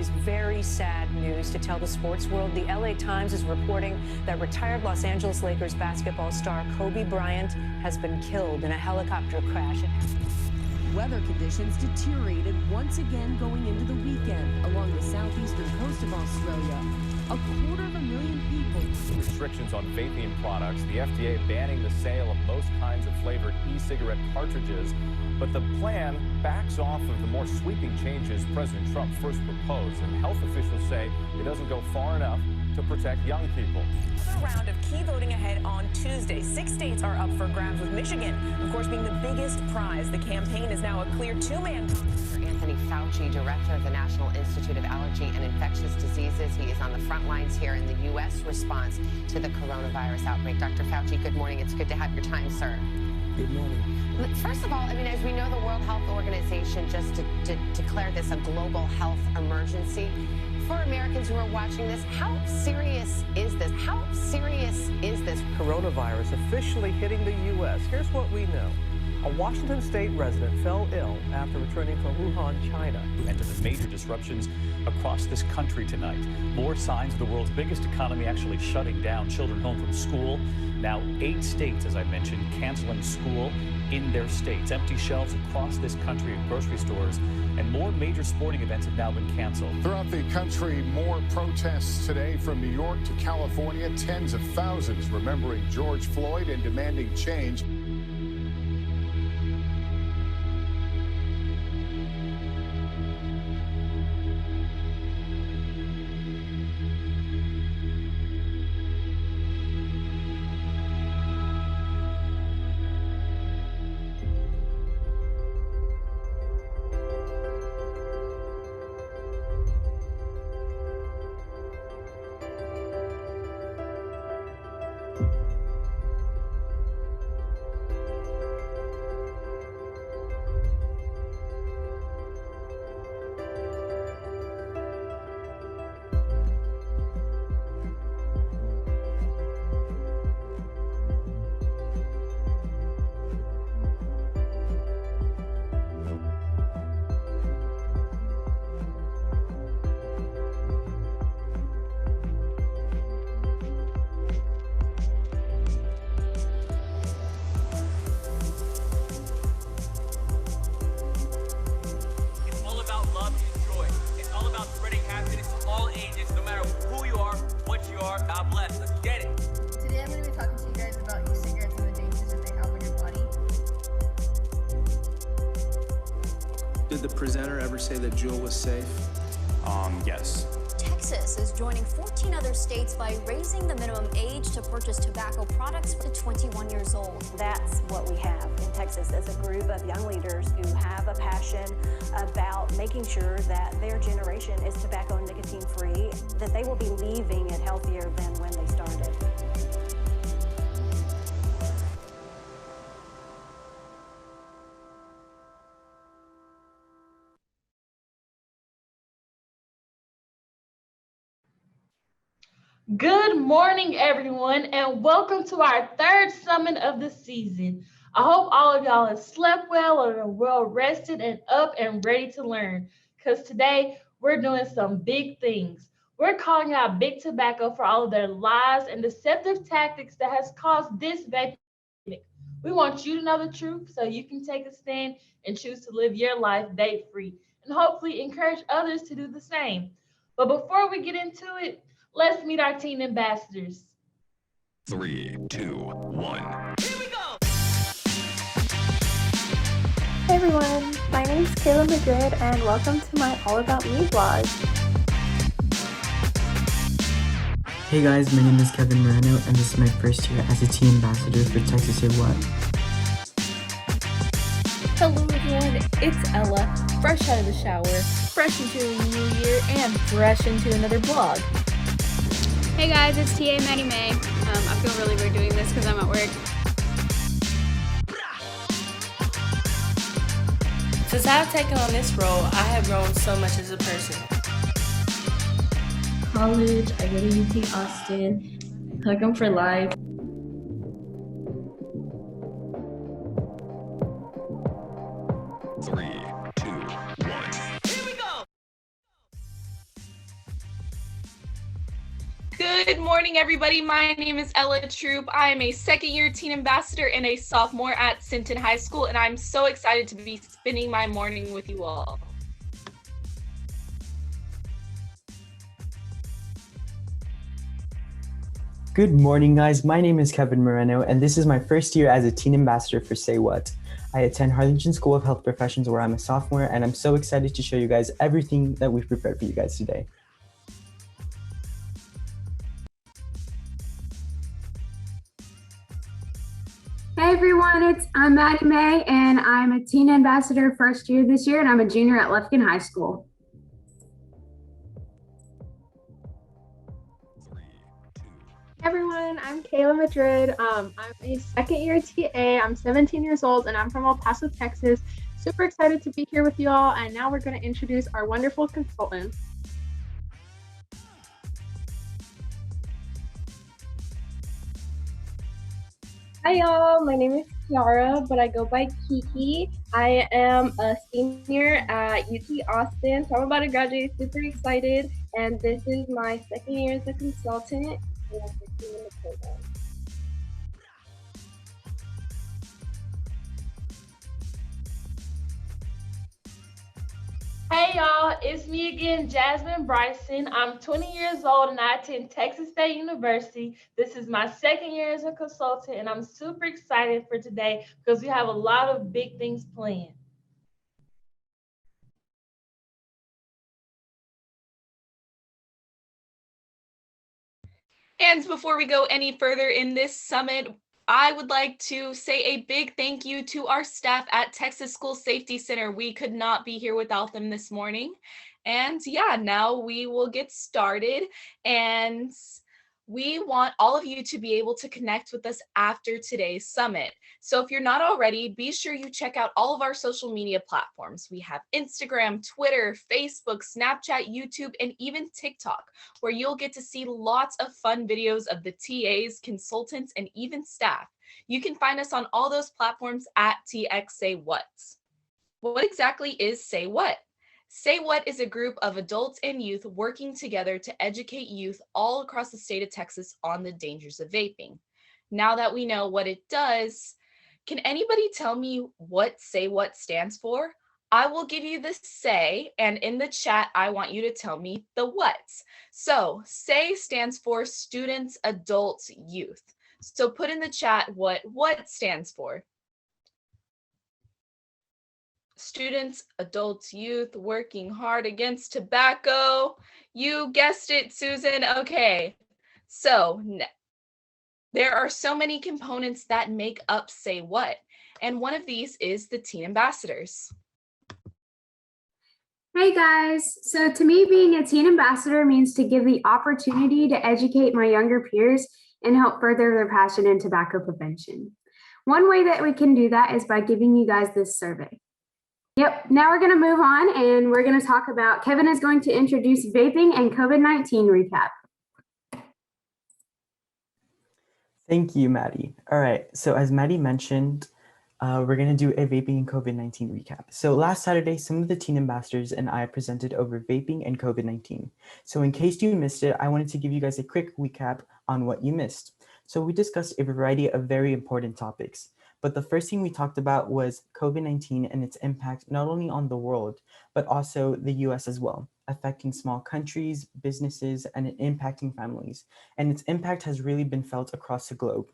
is very sad news to tell the sports world. The LA Times is reporting that retired Los Angeles Lakers basketball star Kobe Bryant has been killed in a helicopter crash. Weather conditions deteriorated once again going into the weekend along the southeastern coast of Australia. 250,000 people. Restrictions on vaping products, the FDA banning the sale of most kinds of flavored e-cigarette cartridges. But the plan backs off of the more sweeping changes President Trump first proposed, and health officials say it doesn't go far enough to protect young people. Another round of key voting ahead on Tuesday. 6 states are up for grabs, with Michigan, of course, being the biggest prize. The campaign is now a clear two-man. Anthony Fauci, director of the National Institute of Allergy and Infectious Diseases. He is on the front lines here in the U.S. response to the coronavirus outbreak. Dr. Fauci, good morning. It's good to have your time, sir. Good morning. First of all, I mean, as we know, the World Health Organization just declared this a global health emergency. For Americans who are watching this, how serious is this? How serious is this? Coronavirus officially hitting the U.S. Here's what we know. A Washington state resident fell ill after returning from Wuhan, China. And to the major disruptions across this country tonight. More signs of the world's biggest economy actually shutting down. Children home from school. Now 8 states, as I mentioned, canceling school in their states. Empty shelves across this country at grocery stores. And more major sporting events have now been canceled. Throughout the country, more protests today from New York to California. Tens of thousands remembering George Floyd and demanding change. Did the presenter ever say that Juul was safe? Yes. Texas is joining 14 other states by raising the minimum age to purchase tobacco products to 21 years old. That's what we have in Texas as a group of young leaders who have a passion about making sure that their generation is tobacco and nicotine free, that they will be leaving it healthier than when they started. Good morning, everyone, and welcome to our third summit of the season. I hope all of y'all have slept well and are well rested and up and ready to learn, because today we're doing some big things. We're calling out big tobacco for all of their lies and deceptive tactics that has caused this vaping epidemic. We want you to know the truth so you can take a stand and choose to live your life vape-free and hopefully encourage others to do the same. But before we get into it, let's meet our teen ambassadors. 3, 2, 1. Here we go! Hey everyone, my name is Kayla Madrid and welcome to my All About Me vlog. Hey guys, my name is Kevin Moreno and this is my first year as a teen ambassador for Texas Say What. Hello everyone, it's Ella, fresh out of the shower, fresh into a new year, and fresh into another vlog. Hey guys, it's TA Maddie May. I feel really weird doing this because I'm at work. Since I've taken on this role, I have grown so much as a person. College, I go to UT Austin, hug 'em for life. Good morning, everybody. My name is Ella Troop. I am a second-year teen ambassador and a sophomore at Sinton High School, and I'm so excited to be spending my morning with you all. Good morning, guys. My name is Kevin Moreno, and this is my first year as a teen ambassador for Say What. I attend Harlingen School of Health Professions where I'm a sophomore, and I'm so excited to show you guys everything that we've prepared for you guys today. Hey everyone, I'm Maddie May, and I'm a teen ambassador first year this year, and I'm a junior at Lufkin High School. Everyone, I'm Kayla Madrid. I'm a second year TA. I'm 17 years old and I'm from El Paso, Texas. Super excited to be here with you all. And now we're going to introduce our wonderful consultants. Hi y'all, my name is Kiara, but I go by Kiki. I am a senior at UT Austin, so I'm about to graduate, super excited, and this is my second year as a consultant and I'm 15 in the program. Hey y'all, it's me again, Jasmine Bryson. I'm 20 years old and I attend Texas State University. This is my second year as a consultant and I'm super excited for today because we have a lot of big things planned. And before we go any further in this summit, I would like to say a big thank you to our staff at Texas School Safety Center. We could not be here without them this morning. And yeah, now we will get started. And we want all of you to be able to connect with us after today's summit. So if you're not already, be sure you check out all of our social media platforms. We have Instagram, Twitter, Facebook, Snapchat, YouTube, and even TikTok, where you'll get to see lots of fun videos of the TAs, consultants, and even staff. You can find us on all those platforms at TX Say What. What exactly is Say What? Say What is a group of adults and youth working together to educate youth all across the state of Texas on the dangers of vaping. Now that we know what it does, can anybody tell me what Say What stands for? I will give you the say, and in the chat, I want you to tell me the what. So say stands for students, adults, youth. So put in the chat what stands for. Students, adults, youth, working hard against tobacco. You guessed it, Susan. Okay, so there are so many components that make up Say What, and one of these is the teen ambassadors. Hey guys, so to me, being a teen ambassador means to give the opportunity to educate my younger peers and help further their passion in tobacco prevention. One way that we can do that is by giving you guys this survey. Yep, now we're going to move on and we're going to talk about, Kevin is going to introduce vaping and COVID-19 recap. Thank you, Maddie. All right, so as Maddie mentioned, we're going to do a vaping and COVID-19 recap. So last Saturday, some of the teen ambassadors and I presented over vaping and COVID-19. So in case you missed it, I wanted to give you guys a quick recap on what you missed. So we discussed a variety of very important topics. But the first thing we talked about was COVID-19 and its impact not only on the world, but also the US as well, affecting small countries, businesses, and impacting families. And its impact has really been felt across the globe.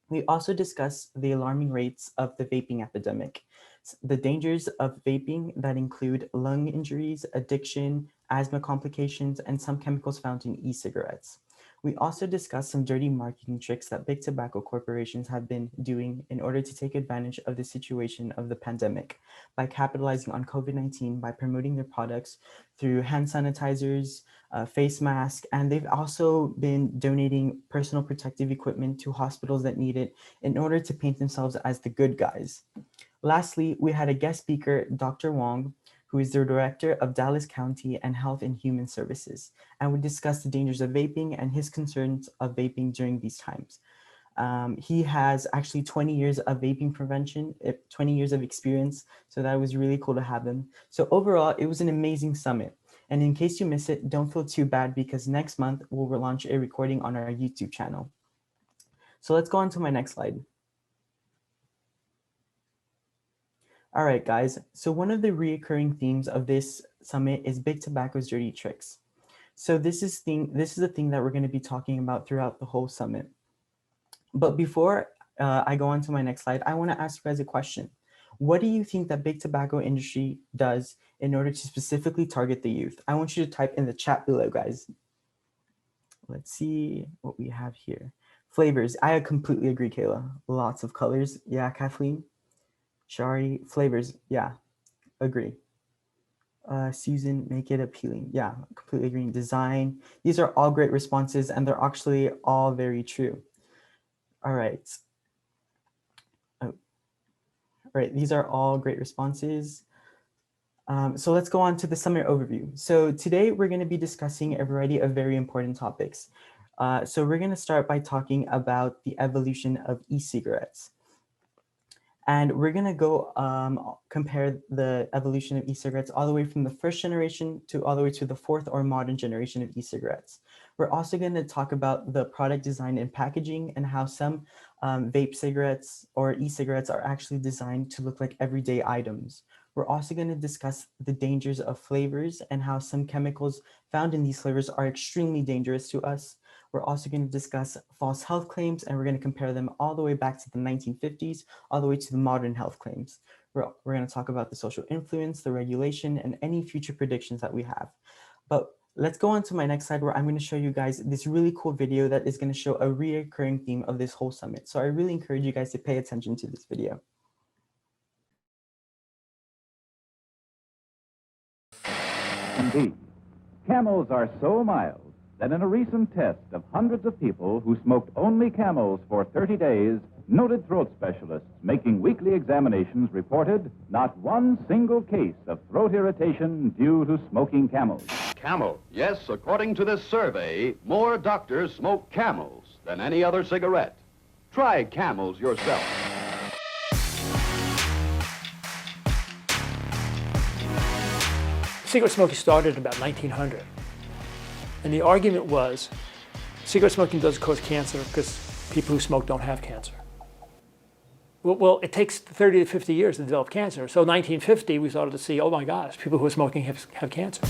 We also discussed the alarming rates of the vaping epidemic, the dangers of vaping that include lung injuries, addiction, asthma complications, and some chemicals found in e-cigarettes. We also discussed some dirty marketing tricks that big tobacco corporations have been doing in order to take advantage of the situation of the pandemic by capitalizing on COVID-19 by promoting their products through hand sanitizers, face masks, and they've also been donating personal protective equipment to hospitals that need it in order to paint themselves as the good guys. Lastly, we had a guest speaker, Dr. Wong, who is the director of Dallas County and Health and Human Services, and we discussed the dangers of vaping and his concerns of vaping during these times. He has actually 20 years of vaping prevention, 20 years of experience, so that was really cool to have him. So overall, it was an amazing summit. And in case you miss it, don't feel too bad because next month we'll launch a recording on our YouTube channel. So let's go on to my next slide. All right, guys. So one of the reoccurring themes of this summit is Big Tobacco's dirty tricks. So this is a thing that we're going to be talking about throughout the whole summit. But before I go on to my next slide, I want to ask you guys a question. What do you think that big tobacco industry does in order to specifically target the youth? I want you to type in the chat below, guys. Let's see what we have here. Flavors. I completely agree, Kayla. Lots of colors. Yeah, Kathleen. Shari. Flavors. Yeah, agree. Susan, make it appealing. Yeah, completely agree. Design. These are all great responses and they're actually all very true. All right. Oh. All right, these are all great responses. So let's go on to the summit overview. So today we're going to be discussing a variety of very important topics. So we're going to start by talking about the evolution of e-cigarettes. And we're going to go compare the evolution of e-cigarettes all the way from the first generation to all the way to the fourth or modern generation of e-cigarettes. We're also going to talk about the product design and packaging and how some vape cigarettes or e-cigarettes are actually designed to look like everyday items. We're also going to discuss the dangers of flavors and how some chemicals found in these flavors are extremely dangerous to us. We're also going to discuss false health claims, and we're going to compare them all the way back to the 1950s, all the way to the modern health claims. We're going to talk about the social influence, the regulation, and any future predictions that we have. But let's go on to my next slide where I'm going to show you guys this really cool video that is going to show a recurring theme of this whole summit. So I really encourage you guys to pay attention to this video. Indeed, camels are so mild that in a recent test of hundreds of people who smoked only camels for 30 days, noted throat specialists making weekly examinations reported not one single case of throat irritation due to smoking camels. Camel. Yes, according to this survey, more doctors smoke Camels than any other cigarette. Try Camels yourself. Cigarette smoking started in about 1900. And the argument was, cigarette smoking doesn't cause cancer because people who smoke don't have cancer. Well, it takes 30 to 50 years to develop cancer. So 1950, we started to see, oh my gosh, people who are smoking have cancer.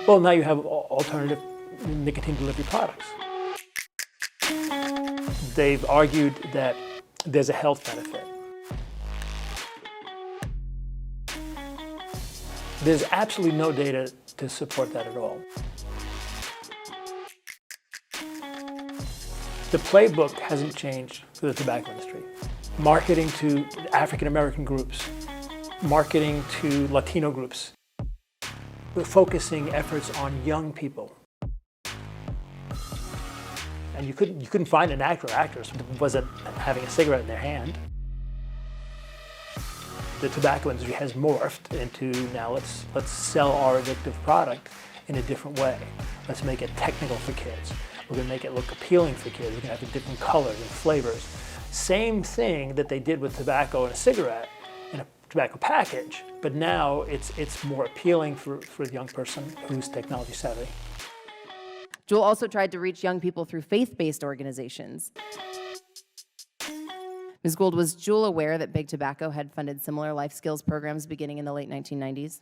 Well, now you have alternative nicotine delivery products. They've argued that there's a health benefit. There's absolutely no data to support that at all. The playbook hasn't changed for the tobacco industry. Marketing to African American groups, marketing to Latino groups, focusing efforts on young people. And you couldn't find an actor or actress who wasn't having a cigarette in their hand. The tobacco industry has morphed into now let's sell our addictive product in a different way. Let's make it technical for kids. We're going to make it look appealing for kids. We're going to have different colors and flavors. Same thing that they did with tobacco and a cigarette in a tobacco package, but now it's more appealing for the young person who's technology savvy. Juul also tried to reach young people through faith-based organizations. Ms. Gould, was Juul aware that Big Tobacco had funded similar life skills programs beginning in the late 1990s?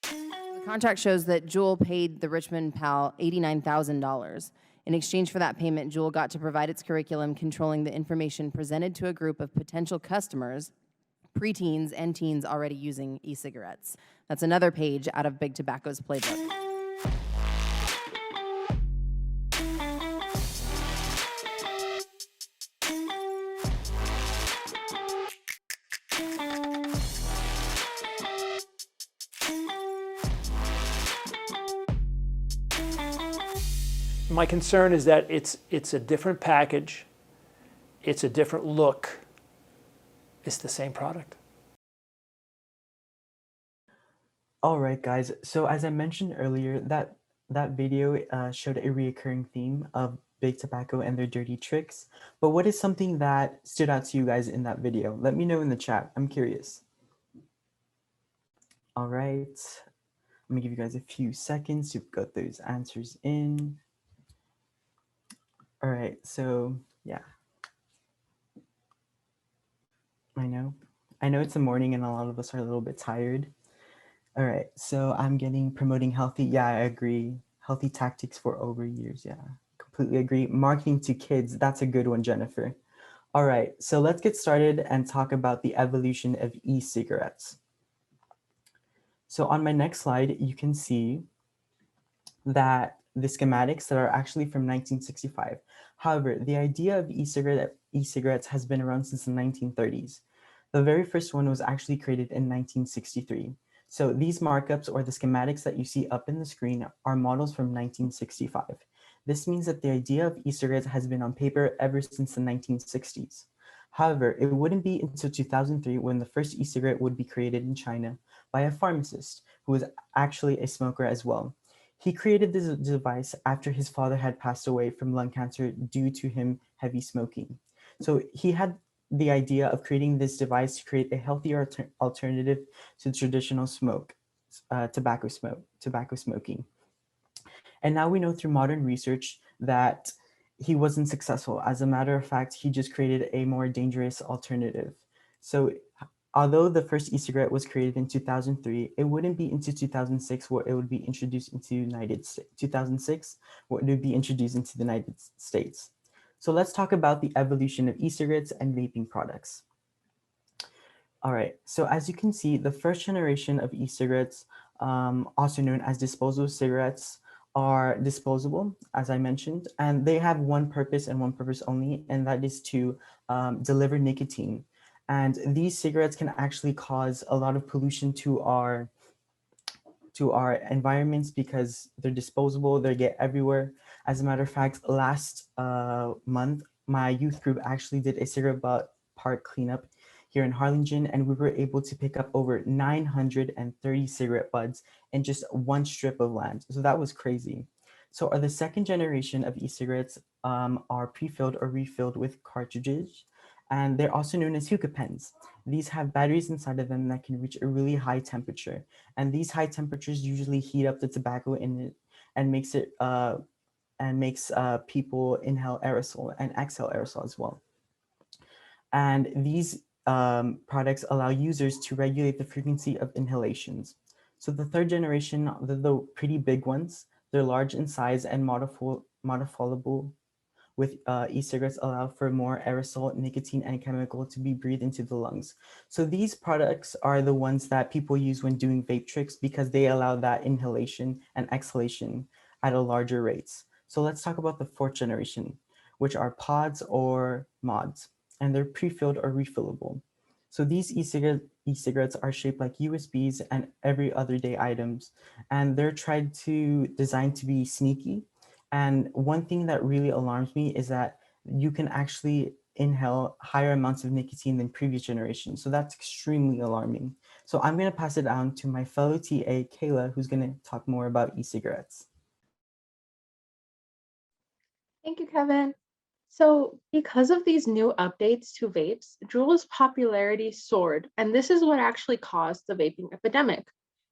The contract shows that Juul paid the Richmond PAL $89,000. In exchange for that payment, Juul got to provide its curriculum controlling the information presented to a group of potential customers, preteens and teens already using e-cigarettes. That's another page out of Big Tobacco's playbook. My concern is that it's a different package, it's a different look, it's the same product. All right, guys. So as I mentioned earlier, that video showed a reoccurring theme of Big Tobacco and their dirty tricks. But what is something that stood out to you guys in that video? Let me know in the chat. I'm curious. All right. I'm gonna give you guys a few seconds to get those answers in. All right, so yeah, I know. I know it's the morning and a lot of us are a little bit tired. All right, so I'm getting promoting healthy. Yeah, I agree. Healthy tactics for over years. Yeah, completely agree. Marketing to kids. That's a good one, Jennifer. All right, so let's get started and talk about the evolution of e-cigarettes. So on my next slide, you can see that the schematics that are actually from 1965. However, the idea of e-cigarettes has been around since the 1930s. The very first one was actually created in 1963. So these markups or the schematics that you see up in the screen are models from 1965. This means that the idea of e-cigarettes has been on paper ever since the 1960s. However, it wouldn't be until 2003 when the first e-cigarette would be created in China by a pharmacist who was actually a smoker as well. He created this device after his father had passed away from lung cancer due to him heavy smoking. So he had the idea of creating this device to create a healthier alternative to traditional tobacco smoking. And now we know through modern research that he wasn't successful. As a matter of fact, he just created a more dangerous alternative. So although the first e-cigarette was created in 2003, it wouldn't be into 2006 where it would be introduced into the United States. 2006 where it would be introduced into the United States. So let's talk about the evolution of e-cigarettes and vaping products. All right, so as you can see, the first generation of e-cigarettes, also known as disposable cigarettes, are disposable, as I mentioned, and they have one purpose and one purpose only, and that is to deliver nicotine. And these cigarettes can actually cause a lot of pollution to our environments because they're disposable, they get everywhere. As a matter of fact, last month, my youth group actually did a cigarette butt park cleanup here in Harlingen, and we were able to pick up over 930 cigarette butts in just one strip of land. So that was crazy. So the second generation of e-cigarettes are pre-filled or refilled with cartridges, and they're also known as hookah pens. These have batteries inside of them that can reach a really high temperature. And these high temperatures usually heat up the tobacco in it and makes people inhale aerosol and exhale aerosol as well. And these products allow users to regulate the frequency of inhalations. So the third generation, they're the pretty big ones. They're large in size and modifiable with e-cigarettes allow for more aerosol, nicotine, and chemical to be breathed into the lungs. So these products are the ones that people use when doing vape tricks because they allow that inhalation and exhalation at a larger rates. So let's talk about the fourth generation, which are pods or mods, and they're pre-filled or refillable. So these e-cigarettes are shaped like USBs and every other day items, and they're designed to be sneaky. And one thing that really alarms me is that you can actually inhale higher amounts of nicotine than previous generations. So that's extremely alarming. So I'm going to pass it on to my fellow TA, Kayla, who's going to talk more about e-cigarettes. Thank you, Kevin. So, because of these new updates to vapes, Juul's popularity soared, and this is what actually caused the vaping epidemic.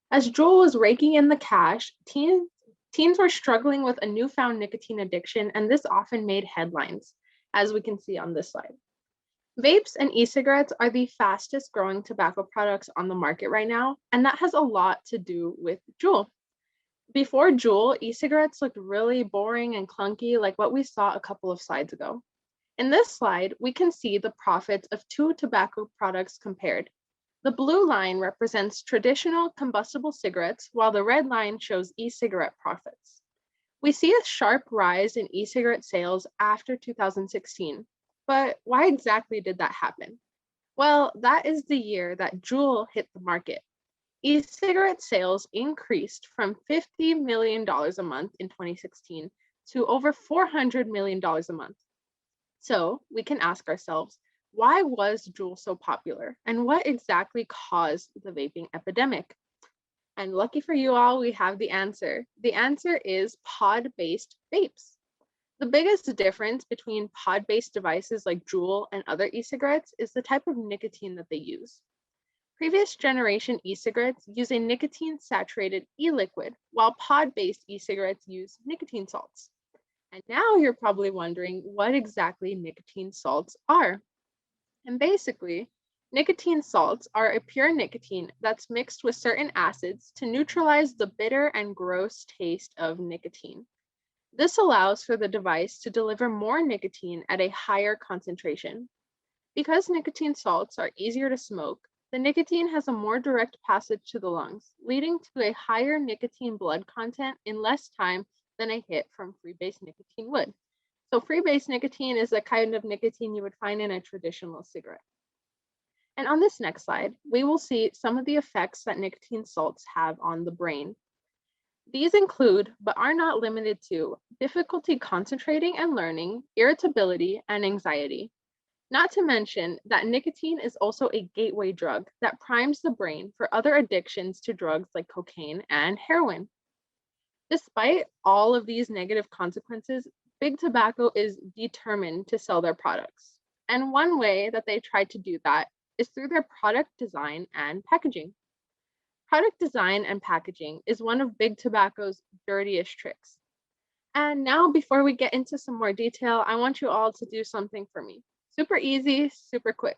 As Juul was raking in the cash, teens were struggling with a newfound nicotine addiction, and this often made headlines, as we can see on this slide. Vapes and e-cigarettes are the fastest growing tobacco products on the market right now, and that has a lot to do with Juul. Before Juul, e-cigarettes looked really boring and clunky like what we saw a couple of slides ago. In this slide, we can see the profits of two tobacco products compared. The blue line represents traditional combustible cigarettes, while the red line shows e-cigarette profits. We see a sharp rise in e-cigarette sales after 2016. But why exactly did that happen? Well, that is the year that Juul hit the market. E-cigarette sales increased from $50 million a month in 2016 to over $400 million a month. So we can ask ourselves, why was Juul so popular? And what exactly caused the vaping epidemic? And lucky for you all, we have the answer. The answer is pod-based vapes. The biggest difference between pod-based devices like Juul and other e-cigarettes is the type of nicotine that they use. Previous generation e-cigarettes use a nicotine-saturated e-liquid, while pod-based e-cigarettes use nicotine salts. And now you're probably wondering what exactly nicotine salts are. And basically, nicotine salts are a pure nicotine that's mixed with certain acids to neutralize the bitter and gross taste of nicotine. This allows for the device to deliver more nicotine at a higher concentration. Because nicotine salts are easier to smoke, the nicotine has a more direct passage to the lungs, leading to a higher nicotine blood content in less time than a hit from free-base nicotine would. So free-base nicotine is the kind of nicotine you would find in a traditional cigarette. And on this next slide, we will see some of the effects that nicotine salts have on the brain. These include, but are not limited to, difficulty concentrating and learning, irritability, and anxiety. Not to mention that nicotine is also a gateway drug that primes the brain for other addictions to drugs like cocaine and heroin. Despite all of these negative consequences, Big Tobacco is determined to sell their products. And one way that they try to do that is through their product design and packaging. Product design and packaging is one of Big Tobacco's dirtiest tricks. And now, before we get into some more detail, I want you all to do something for me. Super easy, super quick.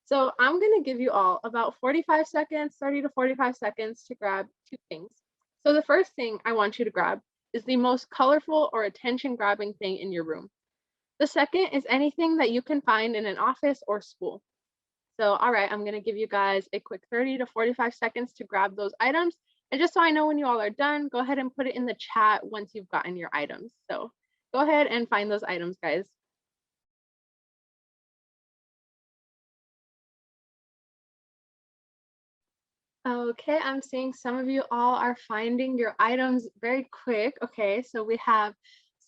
So I'm going to give you all about 45 seconds, 30 to 45 seconds to grab two things. So the first thing I want you to grab is the most colorful or attention-grabbing thing in your room. The second is anything that you can find in an office or school. So, all right, I'm going to give you guys a quick 30 to 45 seconds to grab those items. And just so I know when you all are done, go ahead and put it in the chat once you've gotten your items. So go ahead and find those items, guys. Okay, I'm seeing some of you all are finding your items very quick. Okay, so we have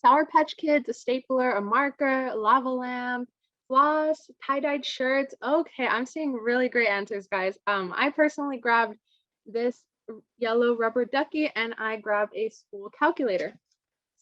Sour Patch Kids, a stapler, a marker, lava lamp, floss, tie-dyed shirts. Okay, I'm seeing really great answers, guys. I personally grabbed this yellow rubber ducky and I grabbed a school calculator.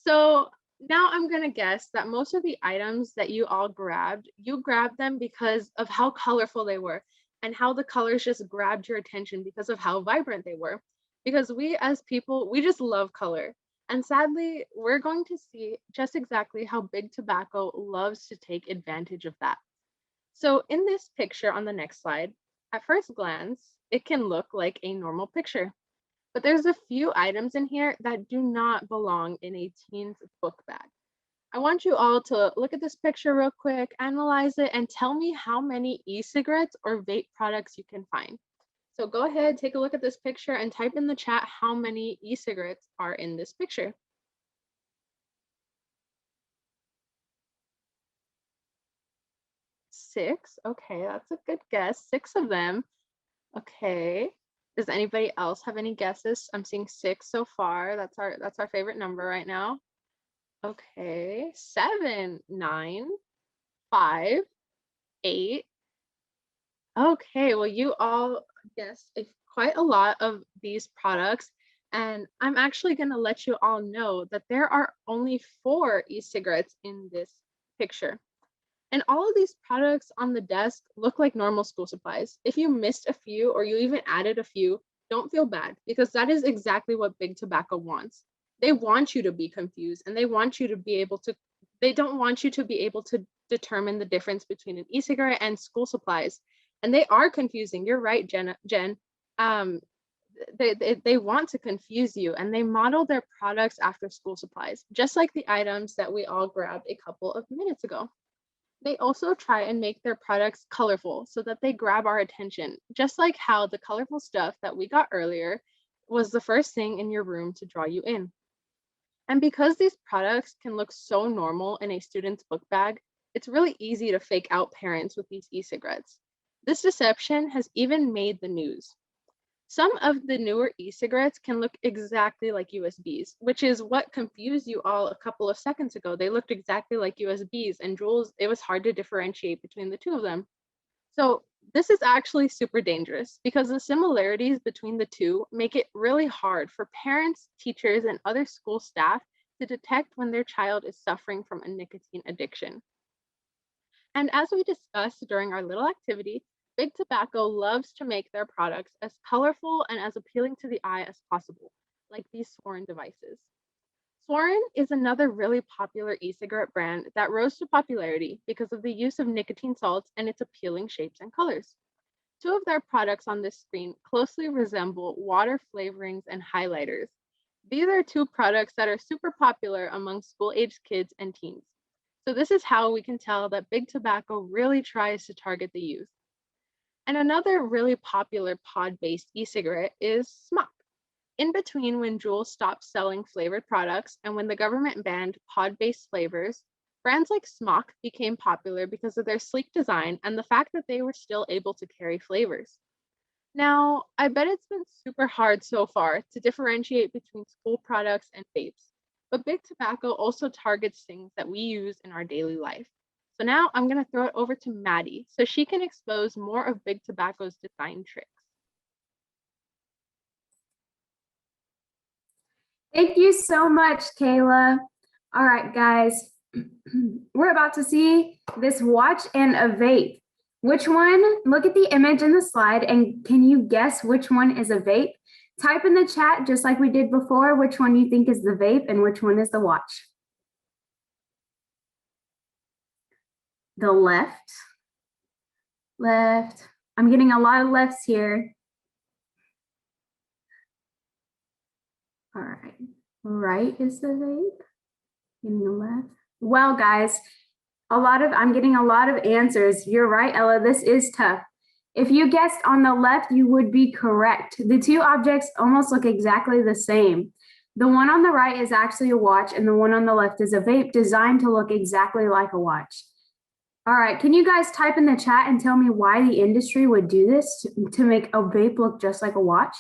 So now I'm gonna guess that most of the items that you all grabbed, you grabbed them because of how colorful they were and how the colors just grabbed your attention because of how vibrant they were. Because we as people, we just love color. And sadly, we're going to see just exactly how Big Tobacco loves to take advantage of that. So in this picture on the next slide, at first glance, it can look like a normal picture. But there's a few items in here that do not belong in a teen's book bag. I want you all to look at this picture real quick, analyze it, and tell me how many e-cigarettes or vape products you can find. So go ahead, take a look at this picture and type in the chat how many e-cigarettes are in this picture. Six. Okay, that's a good guess. 6 of them. Okay. Does anybody else have any guesses? I'm seeing 6 so far. That's our favorite number right now. Okay, 7, 9, 5, 8. Okay, well, you all guessed quite a lot of these products, and I'm actually going to let you all know that there are only 4 e-cigarettes in this picture. And all of these products on the desk look like normal school supplies. If you missed a few or you even added a few, don't feel bad because that is exactly what Big Tobacco wants. They want you to be confused and they want you to be able to, they don't want you to be able to determine the difference between an e-cigarette and school supplies. And they are confusing. You're right, Jen. They want to confuse you and they model their products after school supplies, just like the items that we all grabbed a couple of minutes ago. They also try and make their products colorful so that they grab our attention, just like how the colorful stuff that we got earlier was the first thing in your room to draw you in. And because these products can look so normal in a student's book bag, it's really easy to fake out parents with these e-cigarettes. This deception has even made the news. Some of the newer e-cigarettes can look exactly like USBs, which is what confused you all a couple of seconds ago. They looked exactly like USBs, and Jules, it was hard to differentiate between the two of them. So this is actually super dangerous because the similarities between the two make it really hard for parents, teachers, and other school staff to detect when their child is suffering from a nicotine addiction. And as we discussed during our little activity, Big Tobacco loves to make their products as colorful and as appealing to the eye as possible, like these Swarn devices. Swarn is another really popular e-cigarette brand that rose to popularity because of the use of nicotine salts and its appealing shapes and colors. Two of their products on this screen closely resemble water flavorings and highlighters. These are two products that are super popular among school-aged kids and teens. So this is how we can tell that Big Tobacco really tries to target the youth. And another really popular pod-based e-cigarette is Smock. In between when Juul stopped selling flavored products and when the government banned pod-based flavors, brands like Smock became popular because of their sleek design and the fact that they were still able to carry flavors. Now, I bet it's been super hard so far to differentiate between school products and vapes, but Big Tobacco also targets things that we use in our daily life. So now I'm going to throw it over to Maddie so she can expose more of Big Tobacco's design tricks. Thank you so much, Kayla. All right, guys, we're about to see this watch and a vape. Which one? Look at the image in the slide and can you guess which one is a vape? Type in the chat, just like we did before, which one you think is the vape and which one is the watch. The left. Left. I'm getting a lot of lefts here. All right. Right is the vape. Getting a left. Well, guys, I'm getting a lot of answers. You're right, Ella. This is tough. If you guessed on the left, you would be correct. The two objects almost look exactly the same. The one on the right is actually a watch, and the one on the left is a vape designed to look exactly like a watch. All right, can you guys type in the chat and tell me why the industry would do this to make a vape look just like a watch?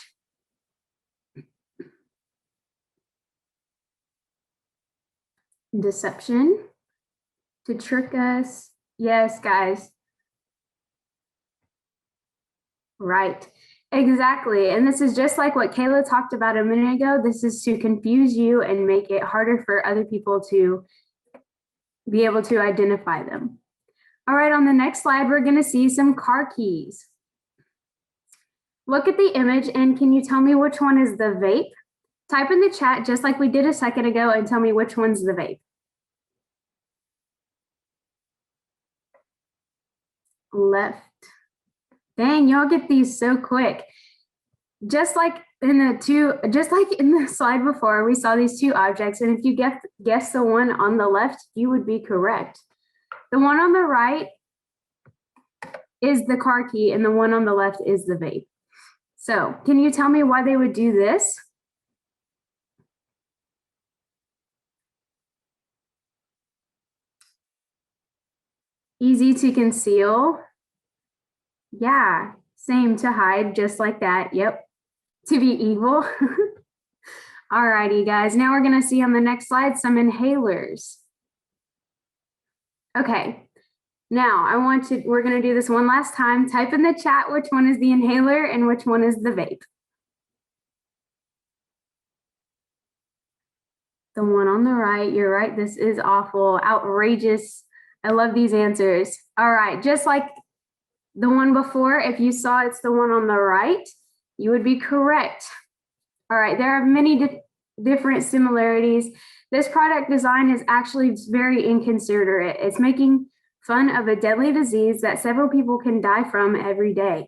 Deception. To trick us. Yes, guys. Right. Exactly. And this is just like what Kayla talked about a minute ago. This is to confuse you and make it harder for other people to be able to identify them. All right, on the next slide, we're going to see some car keys. Look at the image and can you tell me which one is the vape? Type in the chat just like we did a second ago and tell me which one's the vape. Left. Dang, y'all get these so quick. Just like in the slide before, we saw these two objects, and if you guess the one on the left, you would be correct. The one on the right is the car key, and the one on the left is the vape. So, can you tell me why they would do this? Easy to conceal. Yeah, same, to hide, just like that. Yep, to be evil. Alrighty, guys, now we're gonna see on the next slide some inhalers. Okay, now we're gonna do this one last time. Type in the chat which one is the inhaler and which one is the vape. The one on the right, you're right, this is awful, outrageous. I love these answers. All right, just like the one before, if you saw it's the one on the right, you would be correct. All right, there are many different similarities. This product design is actually very inconsiderate. It's making fun of a deadly disease that several people can die from every day.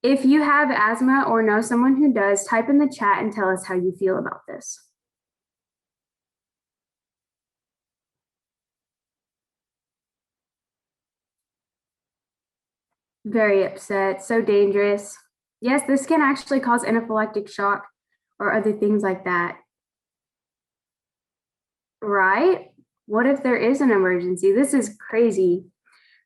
If you have asthma or know someone who does, type in the chat and tell us how you feel about this. Very upset, so dangerous. Yes, this can actually cause anaphylactic shock or other things like that. Right? What if there is an emergency? This is crazy.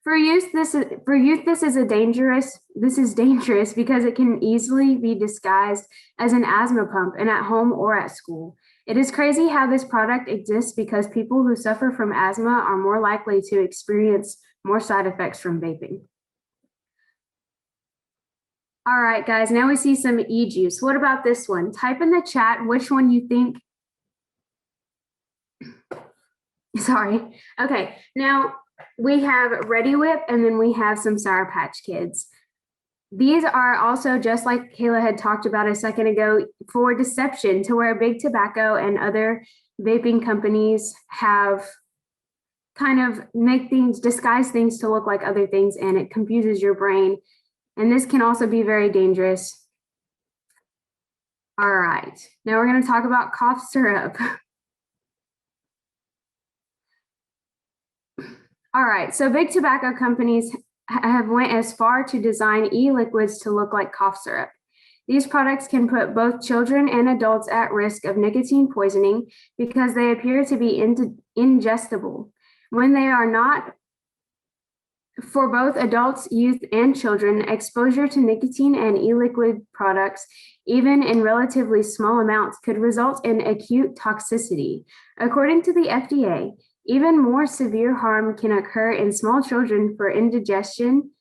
For youth, this is dangerous because it can easily be disguised as an asthma pump and at home or at school. It is crazy how this product exists because people who suffer from asthma are more likely to experience more side effects from vaping. All right, guys, now we see some e-juice. What about this one? Type in the chat which one you think. Sorry. Okay, now We have Ready Whip, and then we have some Sour Patch Kids. These are also, just like Kayla had talked about a second ago, for deception, to where big tobacco and other vaping companies have kind of disguise things to look like other things, and it confuses your brain. And this can also be very dangerous. All right, now we're going to talk about cough syrup. All right, so big tobacco companies have went as far to design e-liquids to look like cough syrup. These products can put both children and adults at risk of nicotine poisoning because they appear to be ingestible. When they are not, for both adults, youth, and children, exposure to nicotine and e-liquid products, even in relatively small amounts, could result in acute toxicity. According to the FDA, even more severe harm can occur in small children for indigestion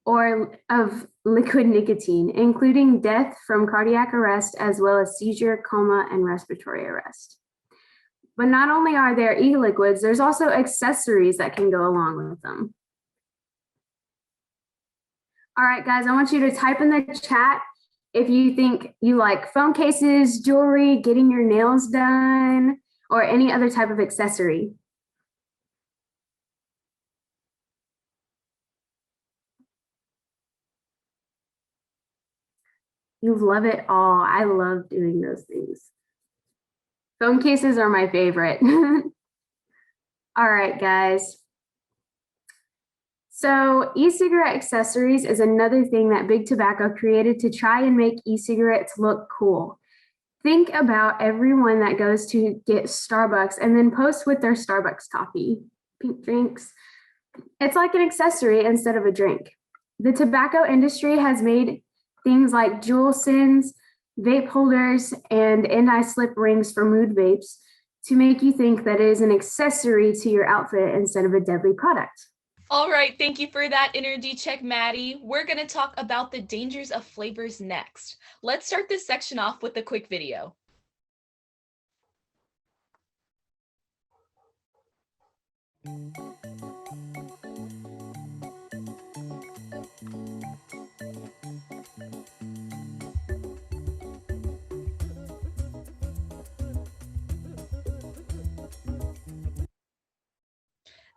or of liquid nicotine, including death from cardiac arrest, as well as seizure, coma, and respiratory arrest. But not only are there e-liquids, there's also accessories that can go along with them. All right, guys, I want you to type in the chat if you think you like phone cases, jewelry, getting your nails done, or any other type of accessory. You love it all. I love doing those things. Phone cases are my favorite. All right, guys. So e-cigarette accessories is another thing that Big Tobacco created to try and make e-cigarettes look cool. Think about everyone that goes to get Starbucks and then posts with their Starbucks coffee, pink drinks. It's like an accessory instead of a drink. The tobacco industry has made things like jewel sins, vape holders, and anti-slip rings for mood vapes to make you think that it is an accessory to your outfit instead of a deadly product. All right, thank you for that energy check, Maddie. We're going to talk about the dangers of flavors next. Let's start this section off with a quick video.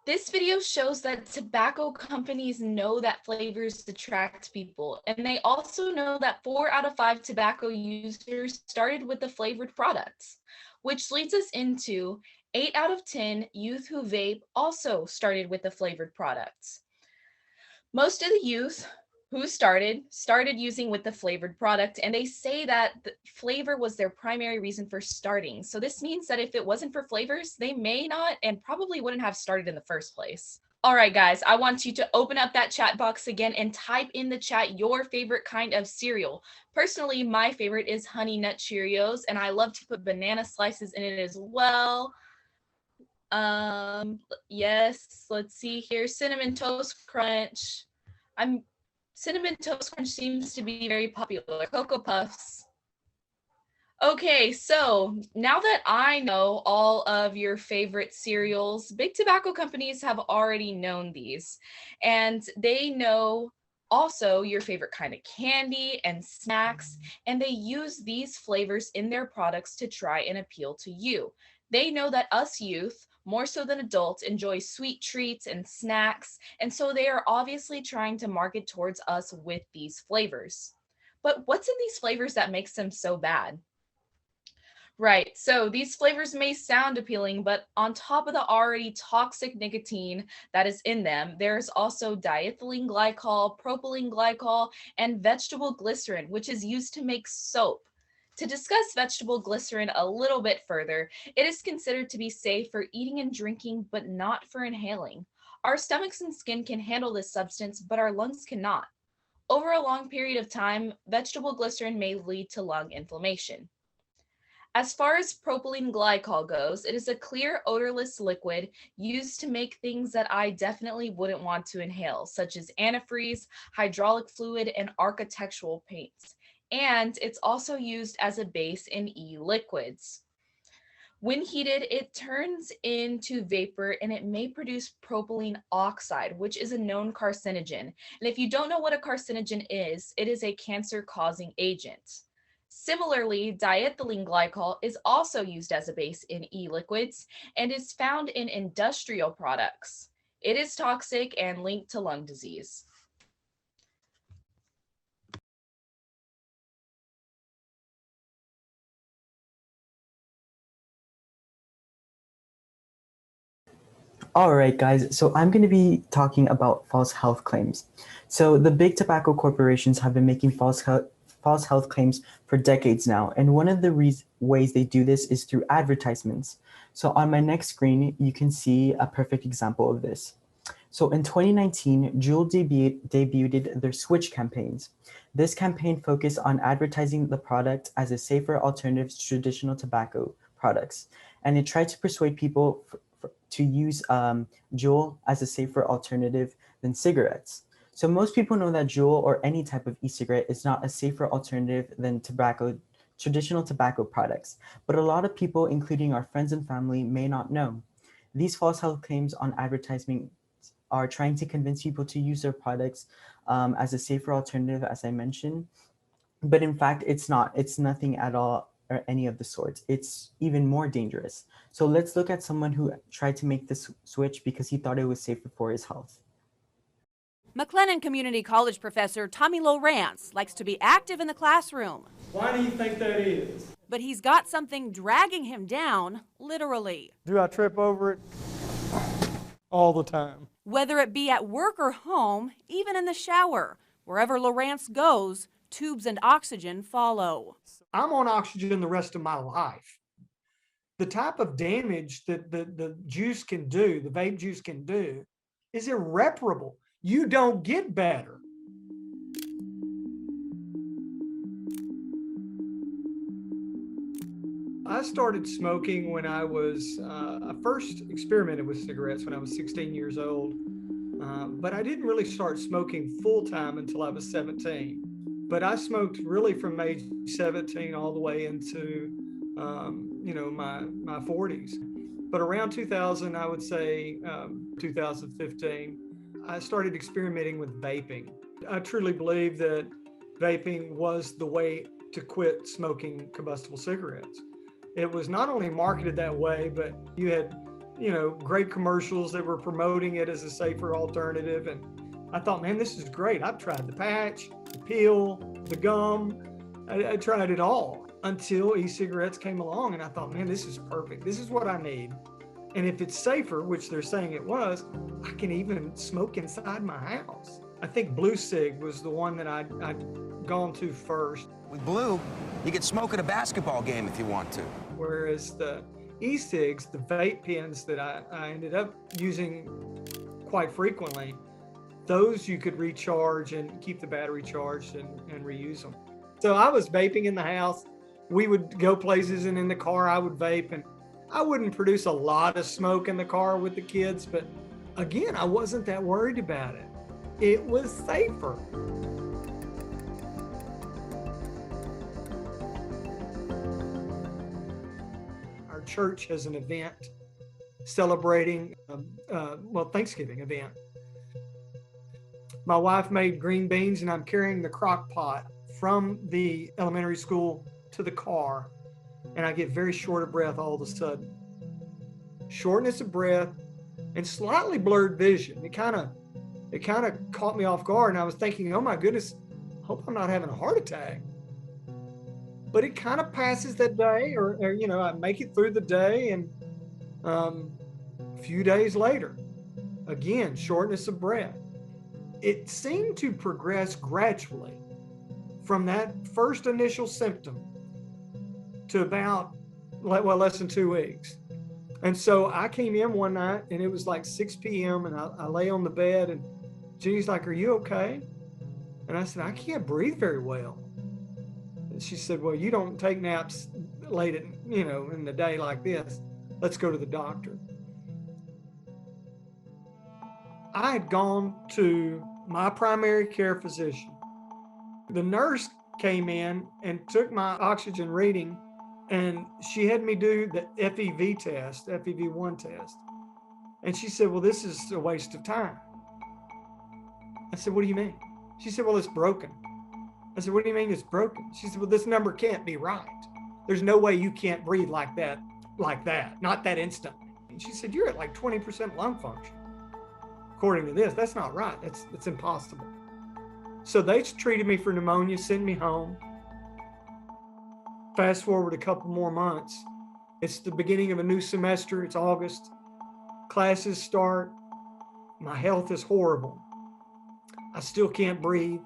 This video shows that tobacco companies know that flavors attract people, and they also know that 4 out of 5 tobacco users started with the flavored products, which leads us into 8 out of 10 youth who vape also started with the flavored products. Most of the youth who started using with the flavored product, and they say that the flavor was their primary reason for starting. So this means that if it wasn't for flavors, they may not and probably wouldn't have started in the first place. All right, guys, I want you to open up that chat box again and type in the chat your favorite kind of cereal. Personally, my favorite is Honey Nut Cheerios, and I love to put banana slices in it as well. Yes, let's see here. Cinnamon Toast Crunch. Cinnamon Toast Crunch seems to be very popular. Cocoa Puffs. Okay, so now that I know all of your favorite cereals, big tobacco companies have already known these, and they know also your favorite kind of candy and snacks, and they use these flavors in their products to try and appeal to you. They know that us youth, more so than adults, enjoy sweet treats and snacks, and so they are obviously trying to market towards us with these flavors. But what's in these flavors that makes them so bad? Right, so these flavors may sound appealing, but on top of the already toxic nicotine that is in them, there's also diethylene glycol, propylene glycol, and vegetable glycerin, which is used to make soap. To discuss vegetable glycerin a little bit further, it is considered to be safe for eating and drinking, but not for inhaling. Our stomachs and skin can handle this substance, but our lungs cannot. Over a long period of time, vegetable glycerin may lead to lung inflammation. As far as propylene glycol goes, it is a clear, odorless liquid used to make things that I definitely wouldn't want to inhale, such as antifreeze, hydraulic fluid, and architectural paints. And it's also used as a base in e-liquids. When heated, it turns into vapor and it may produce propylene oxide, which is a known carcinogen. And if you don't know what a carcinogen is, it is a cancer-causing agent. Similarly, diethylene glycol is also used as a base in e-liquids and is found in industrial products. It is toxic and linked to lung disease. All right, guys, so I'm going to be talking about false health claims. So the big tobacco corporations have been making false health claims for decades now, and one of the ways they do this is through advertisements. So on my next screen, you can see a perfect example of this. So in 2019, Juul debuted their Switch campaigns. This campaign focused on advertising the product as a safer alternative to traditional tobacco products, and it tried to persuade people to use Juul as a safer alternative than cigarettes. So most people know that Juul or any type of e-cigarette is not a safer alternative than traditional tobacco products, but a lot of people, including our friends and family, may not know. These false health claims on advertising are trying to convince people to use their products as a safer alternative, as I mentioned. But in fact, it's not. It's nothing at all or any of the sorts. It's even more dangerous. So let's look at someone who tried to make this switch because he thought it was safer for his health. McLennan Community College professor Tommy Lowrance likes to be active in the classroom. Why do you think that is? But he's got something dragging him down, literally. Do I trip over it? All the time. Whether it be at work or home, even in the shower, wherever Lowrance goes, tubes and oxygen follow. I'm on oxygen the rest of my life. The type of damage that the juice can do, the vape juice can do, is irreparable. You don't get better. I started smoking when I was, I first experimented with cigarettes when I was 16 years old, but I didn't really start smoking full time until I was 17. But I smoked really from age 17 all the way into, my 40s. But around 2000, I would say 2015, I started experimenting with vaping. I truly believe that vaping was the way to quit smoking combustible cigarettes. It was not only marketed that way, but you had, great commercials that were promoting it as a safer alternative. And I thought, man, this is great. I've tried the patch, the peel, the gum. I tried it all until e-cigarettes came along. And I thought, man, this is perfect. This is what I need. And if it's safer, which they're saying it was, I can even smoke inside my house. I think Blue Cig was the one that I'd gone to first. With Blue, you can smoke at a basketball game if you want to. Whereas the e-cigs, the vape pens that I ended up using quite frequently, those you could recharge and keep the battery charged and reuse them. So I was vaping in the house. We would go places, and in the car I would vape, and I wouldn't produce a lot of smoke in the car with the kids, but again, I wasn't that worried about it. It was safer. Our church has an event celebrating, Thanksgiving event. My wife made green beans, and I'm carrying the crock pot from the elementary school to the car, and I get very short of breath all of a sudden. Shortness of breath and slightly blurred vision. It kind of caught me off guard, and I was thinking, oh my goodness, hope I'm not having a heart attack. But it kind of passes that day, or I make it through the day, and a few days later, again, shortness of breath. It seemed to progress gradually from that first initial symptom to about, less than 2 weeks. And so I came in one night, and it was like 6 p.m. and I lay on the bed, and Jenny's like, "Are you okay?" And I said, "I can't breathe very well." And she said, "Well, you don't take naps late at, in the day like this. Let's go to the doctor." I had gone to my primary care physician. The nurse came in and took my oxygen reading And she had me do the FEV test, FEV1 test. And she said, well, this is a waste of time. I said, what do you mean? She said, well, it's broken. I said, what do you mean it's broken? She said, well, this number can't be right. There's no way you can't breathe like that, not that instantly. And she said, you're at like 20% lung function. According to this, that's not right. It's impossible. So they treated me for pneumonia, sent me home. Fast forward a couple more months. It's the beginning of a new semester. It's August. Classes start. My health is horrible. I still can't breathe.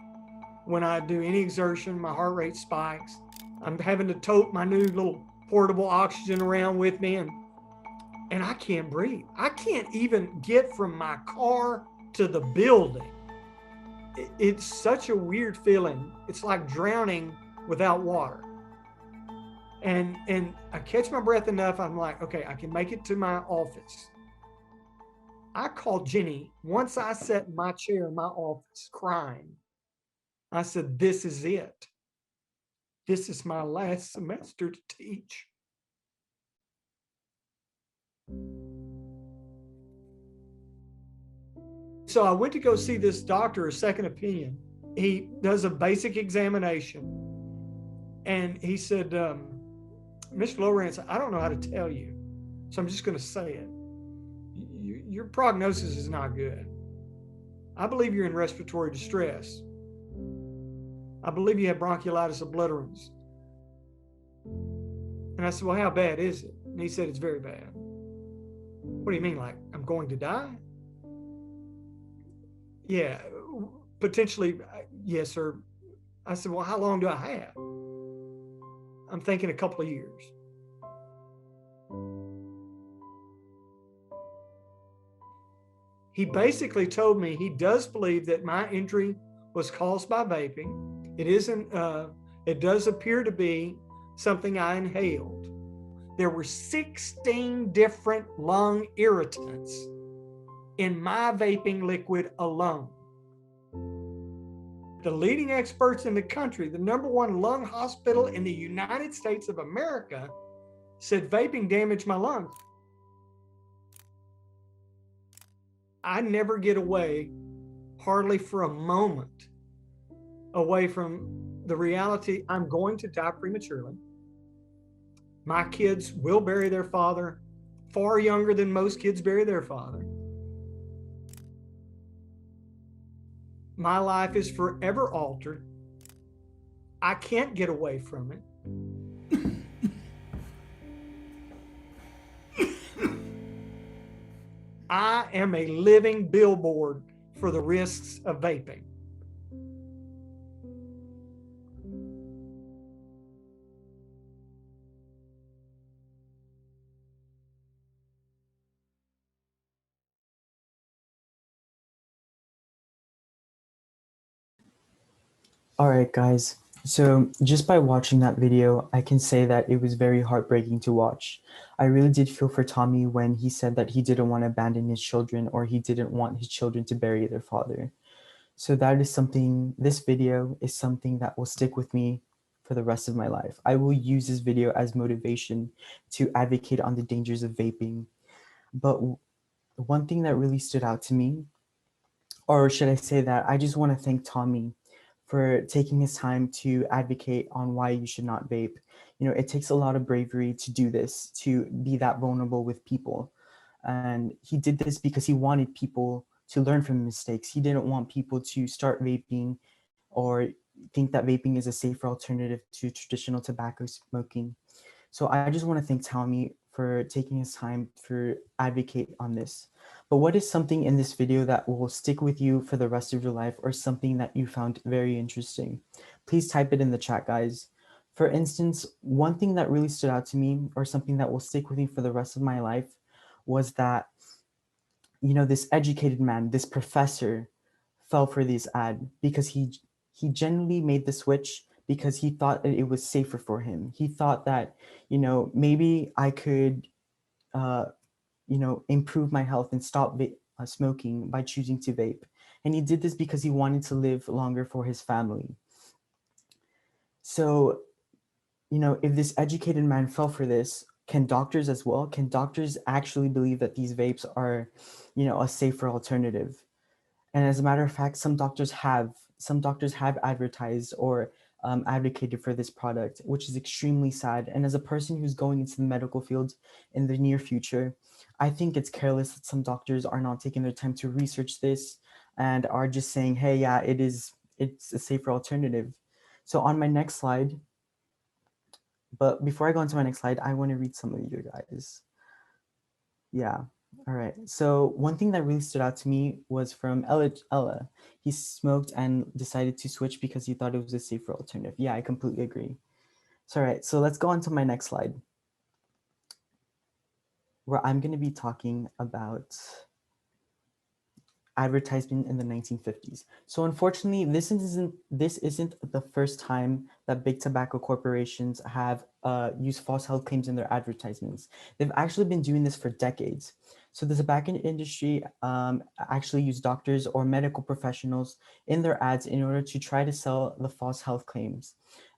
When I do any exertion, my heart rate spikes. I'm having to tote my new little portable oxygen around with me, and I can't breathe. I can't even get from my car to the building. It's such a weird feeling. It's like drowning without water. And I catch my breath enough, I'm like, okay, I can make it to my office. I called Jenny once I sat in my chair in my office crying. I said, this is it. This is my last semester to teach. So I went to go see this doctor, a second opinion. He does a basic examination. And he said, Mr. Lawrence, I don't know how to tell you, so I'm just going to say it. Your prognosis is not good. I believe you're in respiratory distress. I believe you have bronchiolitis obliterans. And I said, well, how bad is it? And he said, it's very bad. What do you mean, like I'm going to die? Yeah, potentially, yes, sir. I said, well, how long do I have? I'm thinking a couple of years. He basically told me he does believe that my injury was caused by vaping. It isn't, it does appear to be something I inhaled. There were 16 different lung irritants in my vaping liquid alone. The leading experts in the country, the #1 lung hospital in the United States of America, said vaping damaged my lungs. I never get away, hardly for a moment, away from the reality I'm going to die prematurely. My kids will bury their father far younger than most kids bury their father. My life is forever altered. I can't get away from it. I am a living billboard for the risks of vaping. All right, guys. So just by watching that video, I can say that it was very heartbreaking to watch. I really did feel for Tommy when he said that he didn't want to abandon his children, or he didn't want his children to bury their father. So that is something, this video is something that will stick with me for the rest of my life. I will use this video as motivation to advocate on the dangers of vaping. But one thing that really stood out to me, or should I say that I just want to thank Tommy for taking his time to advocate on why you should not vape. You know, it takes a lot of bravery to do this, to be that vulnerable with people. And he did this because he wanted people to learn from mistakes. He didn't want people to start vaping or think that vaping is a safer alternative to traditional tobacco smoking. So I just want to thank Tommy for taking his time to advocate on this. But what is something in this video that will stick with you for the rest of your life, or something that you found very interesting? Please type it in the chat, guys. For instance, one thing that really stood out to me, or something that will stick with me for the rest of my life, was that, you know, this educated man, this professor, fell for this ad because he genuinely made the switch because he thought that it was safer for him. He thought that, you know, maybe I could, you know, improve my health and stop smoking by choosing to vape. And he did this because he wanted to live longer for his family. So if this educated man fell for this, can doctors as well? Can doctors actually believe that these vapes are, a safer alternative? And as a matter of fact, some doctors have advertised or advocated for this product, which is extremely sad. And as a person who's going into the medical field in the near future, I think it's careless that some doctors are not taking their time to research this and are just saying, hey, yeah, it's a safer alternative. So on my next slide, but before I go on to my next slide, I want to read some of you guys. Yeah. All right. So one thing that really stood out to me was from Ella. He smoked and decided to switch because he thought it was a safer alternative. Yeah, I completely agree. So all right. So let's go on to my next slide, where I'm going to be talking about advertisement in the 1950s. So unfortunately, this isn't the first time that big tobacco corporations have used false health claims in their advertisements. They've actually been doing this for decades. So the tobacco industry actually used doctors or medical professionals in their ads in order to try to sell the false health claims.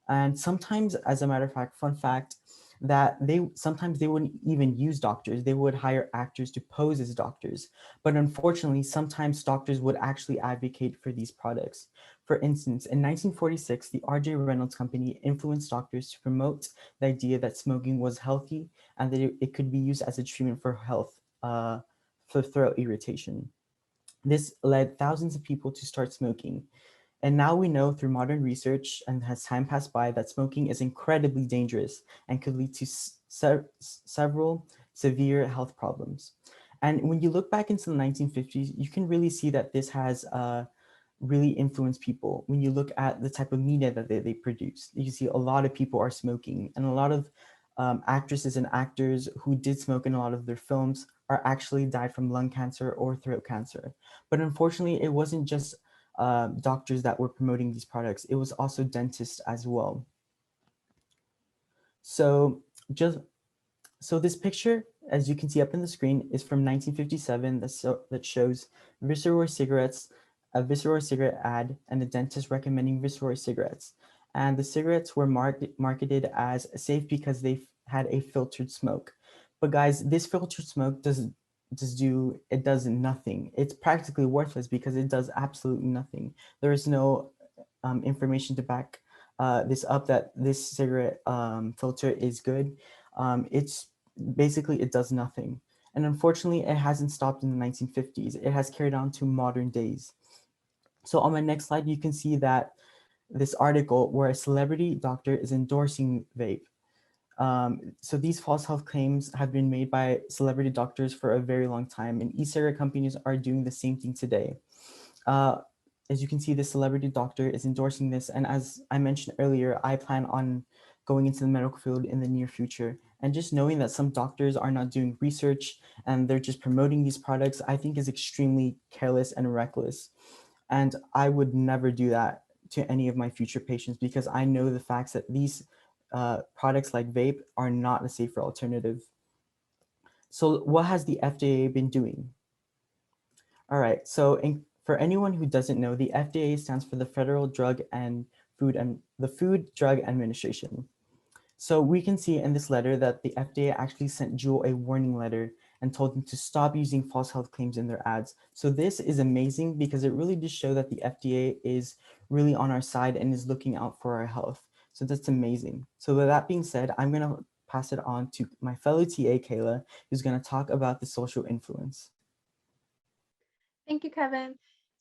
And sometimes, as a matter of fact, fun fact, that sometimes they wouldn't even use doctors. They would hire actors to pose as doctors. But unfortunately, sometimes doctors would actually advocate for these products. For instance, in 1946, the R.J. Reynolds Company influenced doctors to promote the idea that smoking was healthy and that it could be used as a treatment for for throat irritation. This led thousands of people to start smoking. And now we know through modern research and as time passed by that smoking is incredibly dangerous and could lead to several severe health problems. And when you look back into the 1950s, you can really see that this has really influenced people. When you look at the type of media that they produce, you see a lot of people are smoking, and a lot of actresses and actors who did smoke in a lot of their films are actually died from lung cancer or throat cancer. But unfortunately, it wasn't just doctors that were promoting these products. It was also dentists as well. So this picture, as you can see up in the screen, is from 1957 that shows Viceroy cigarettes, a Viceroy cigarette ad, and a dentist recommending Viceroy cigarettes. And the cigarettes were marketed as safe because they had a filtered smoke. But guys, this filtered smoke does nothing. It's practically worthless because it does absolutely nothing. There is no information to back this up that this cigarette filter is good. It's basically, it does nothing. And unfortunately, it hasn't stopped in the 1950s. It has carried on to modern days. So on my next slide, you can see that this article where a celebrity doctor is endorsing vape. So these false health claims have been made by celebrity doctors for a very long time, and e-cigarette companies are doing the same thing today. As you can see, the celebrity doctor is endorsing this, and as I mentioned earlier, I plan on going into the medical field in the near future. And just knowing that some doctors are not doing research and they're just promoting these products, I think is extremely careless and reckless. And I would never do that to any of my future patients because I know the facts that these products like vape are not a safer alternative. So what has the FDA been doing? All right, so for anyone who doesn't know, the FDA stands for the Federal Drug and the Food Drug Administration. So we can see in this letter that the FDA actually sent Juul a warning letter and told them to stop using false health claims in their ads. So this is amazing because it really does show that the FDA is really on our side and is looking out for our health. So that's amazing. So with that being said, I'm gonna pass it on to my fellow TA, Kayla, who's gonna talk about the social influence. Thank you, Kevin.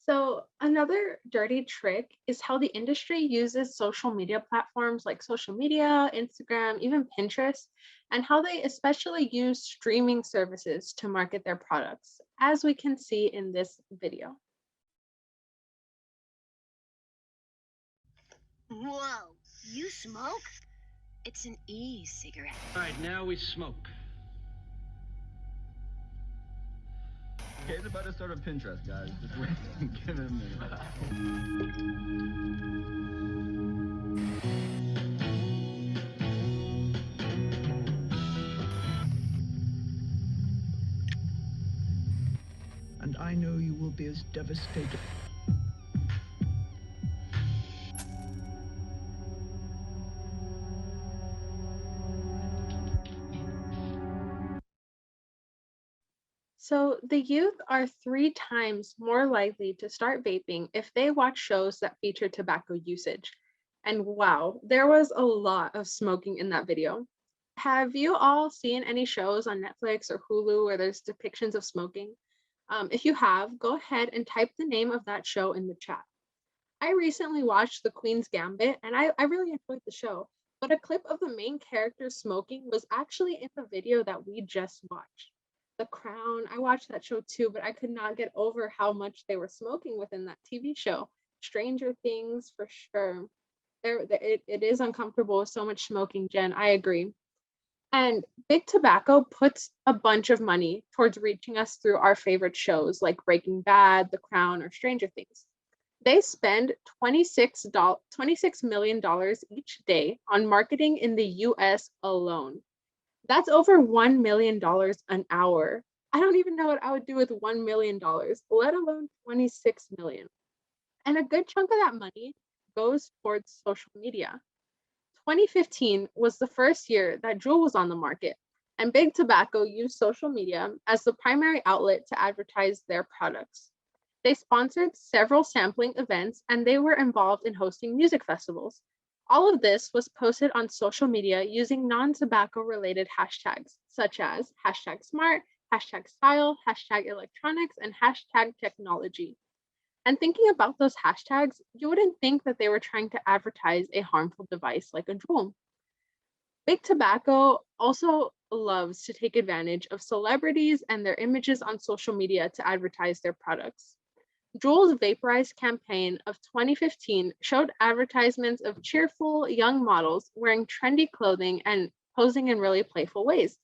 So another dirty trick is how the industry uses social media platforms like social media, Instagram, even Pinterest, and how they especially use streaming services to market their products, as we can see in this video. Whoa, you smoke? It's an e-cigarette. All right, now we smoke. Kate's about to start a Pinterest, guys. Just wait. Give it a minute. And I know you will be as devastated. So, the youth are 3 times more likely to start vaping if they watch shows that feature tobacco usage. And wow, there was a lot of smoking in that video. Have you all seen any shows on Netflix or Hulu where there's depictions of smoking? If you have, go ahead and type the name of that show in the chat. I recently watched The Queen's Gambit and I really enjoyed the show, but a clip of the main character smoking was actually in the video that we just watched. The Crown, I watched that show too, but I could not get over how much they were smoking within that TV show. Stranger Things, for sure. It is uncomfortable with so much smoking, Jen. I agree. And Big Tobacco puts a bunch of money towards reaching us through our favorite shows like Breaking Bad, The Crown, or Stranger Things. They spend $26 million each day on marketing in the US alone. That's over $1 million an hour. I don't even know what I would do with $1 million, let alone 26 million. And a good chunk of that money goes towards social media. 2015 was the first year that Juul was on the market, and Big Tobacco used social media as the primary outlet to advertise their products. They sponsored several sampling events, and they were involved in hosting music festivals. All of this was posted on social media using non-tobacco related hashtags, such as #smart, #style, #electronics, and #technology. And thinking about those hashtags, you wouldn't think that they were trying to advertise a harmful device like a Juul. Big Tobacco also loves to take advantage of celebrities and their images on social media to advertise their products. Juul's Vaporize campaign of 2015 showed advertisements of cheerful young models wearing trendy clothing and posing in really playful ways.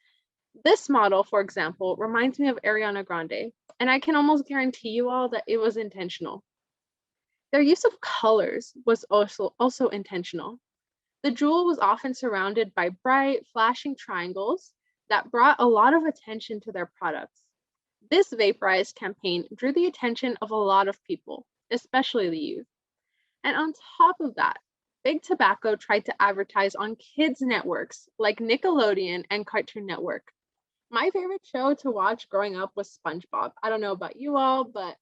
This model, for example, reminds me of Ariana Grande, and I can almost guarantee you all that it was intentional. Their use of colors was also intentional. The Juul was often surrounded by bright, flashing triangles that brought a lot of attention to their products. This Vaporize campaign drew the attention of a lot of people, especially the youth. And on top of that, Big Tobacco tried to advertise on kids' networks like Nickelodeon and Cartoon Network. My favorite show to watch growing up was SpongeBob. I don't know about you all, but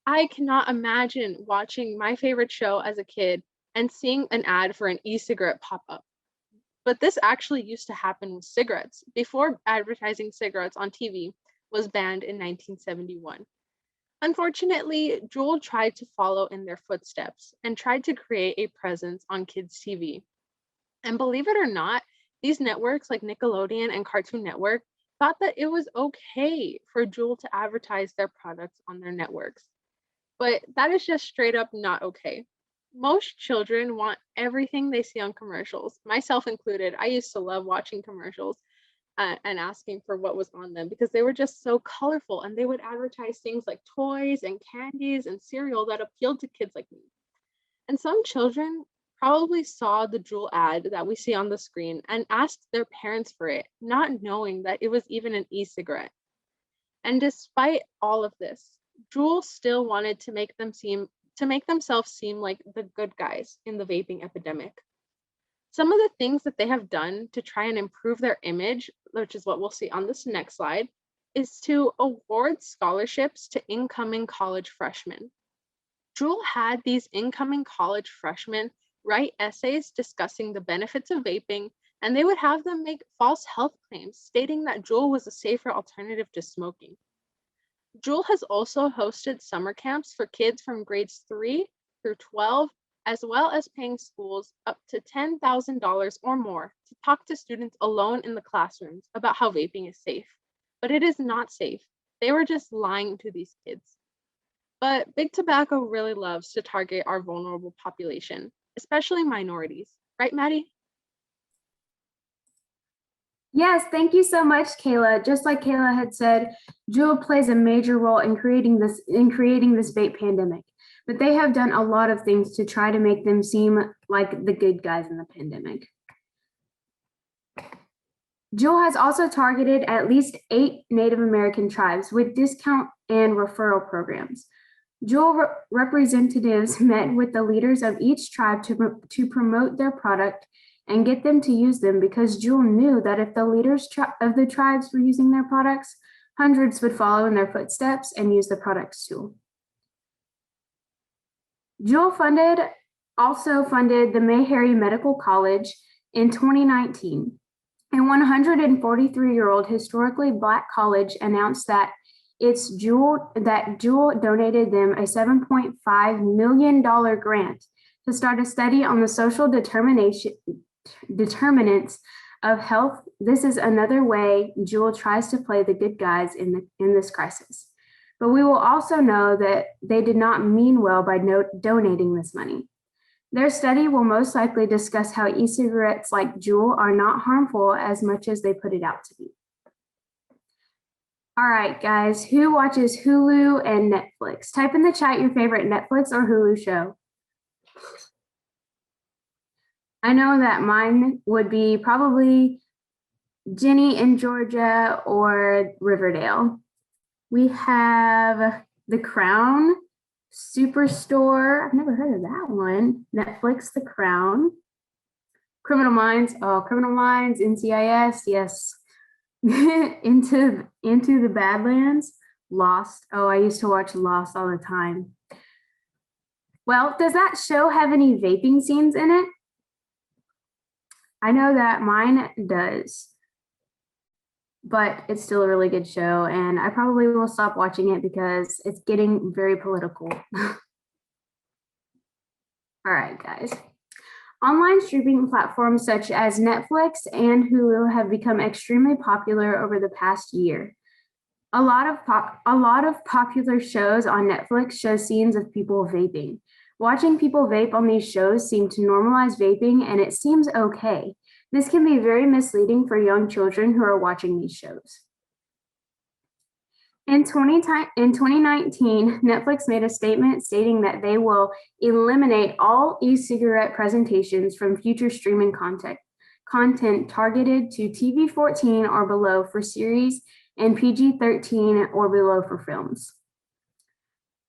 I cannot imagine watching my favorite show as a kid and seeing an ad for an e-cigarette pop up. But this actually used to happen with cigarettes before advertising cigarettes on TV was banned in 1971. Unfortunately, Juul tried to follow in their footsteps and tried to create a presence on kids' TV. And believe it or not, these networks like Nickelodeon and Cartoon Network thought that it was okay for Juul to advertise their products on their networks. But that is just straight up not okay. Most children want everything they see on commercials, myself included. I used to love watching commercials and asking for what was on them because they were just so colorful, and they would advertise things like toys and candies and cereal that appealed to kids like me. And some children probably saw the Juul ad that we see on the screen and asked their parents for it, not knowing that it was even an e-cigarette. And despite all of this, Juul still wanted to make themselves seem like the good guys in the vaping epidemic. Some of the things that they have done to try and improve their image, which is what we'll see on this next slide, is to award scholarships to incoming college freshmen. Juul had these incoming college freshmen write essays discussing the benefits of vaping, and they would have them make false health claims stating that Juul was a safer alternative to smoking. Juul has also hosted summer camps for kids from grades 3 through 12, as well as paying schools up to $10,000 or more to talk to students alone in the classrooms about how vaping is safe. But it is not safe. They were just lying to these kids. But Big Tobacco really loves to target our vulnerable population, especially minorities. Right, Maddie? Yes, thank you so much, Kayla. Just like Kayla had said, Juul plays a major role in creating this vape pandemic. But they have done a lot of things to try to make them seem like the good guys in the pandemic. Juul has also targeted at least 8 Native American tribes with discount and referral programs. Juul representatives met with the leaders of each tribe to promote their product and get them to use them, because Juul knew that if the leaders of the tribes were using their products, Hundreds would follow in their footsteps and use the products too. Juul also funded the Meharry Medical College in 2019. A 143-year-old historically Black college announced that Juul donated them a $7.5 million grant to start a study on the social determinants of health. This is another way Juul tries to play the good guys in this crisis. But we will also know that they did not mean well by donating this money. Their study will most likely discuss how e-cigarettes like Juul are not harmful as much as they put it out to be. All right, guys, who watches Hulu and Netflix? Type in the chat your favorite Netflix or Hulu show. I know that mine would be probably Ginny in Georgia or Riverdale. We have The Crown, Superstore. I've never heard of that one. Netflix, The Crown. Criminal Minds. Oh, Criminal Minds, NCIS. Yes. Into the Badlands. Lost. Oh, I used to watch Lost all the time. Well, does that show have any vaping scenes in it? I know that mine does, but it's still a really good show, and I probably will stop watching it because it's getting very political. All right, guys. Online streaming platforms such as Netflix and Hulu have become extremely popular over the past year. A lot of popular shows on Netflix show scenes of people vaping. Watching people vape on these shows seem to normalize vaping, and it seems okay. This can be very misleading for young children who are watching these shows. In 2019, Netflix made a statement stating that they will eliminate all e-cigarette presentations from future streaming content targeted to TV 14 or below for series and PG-13 or below for films.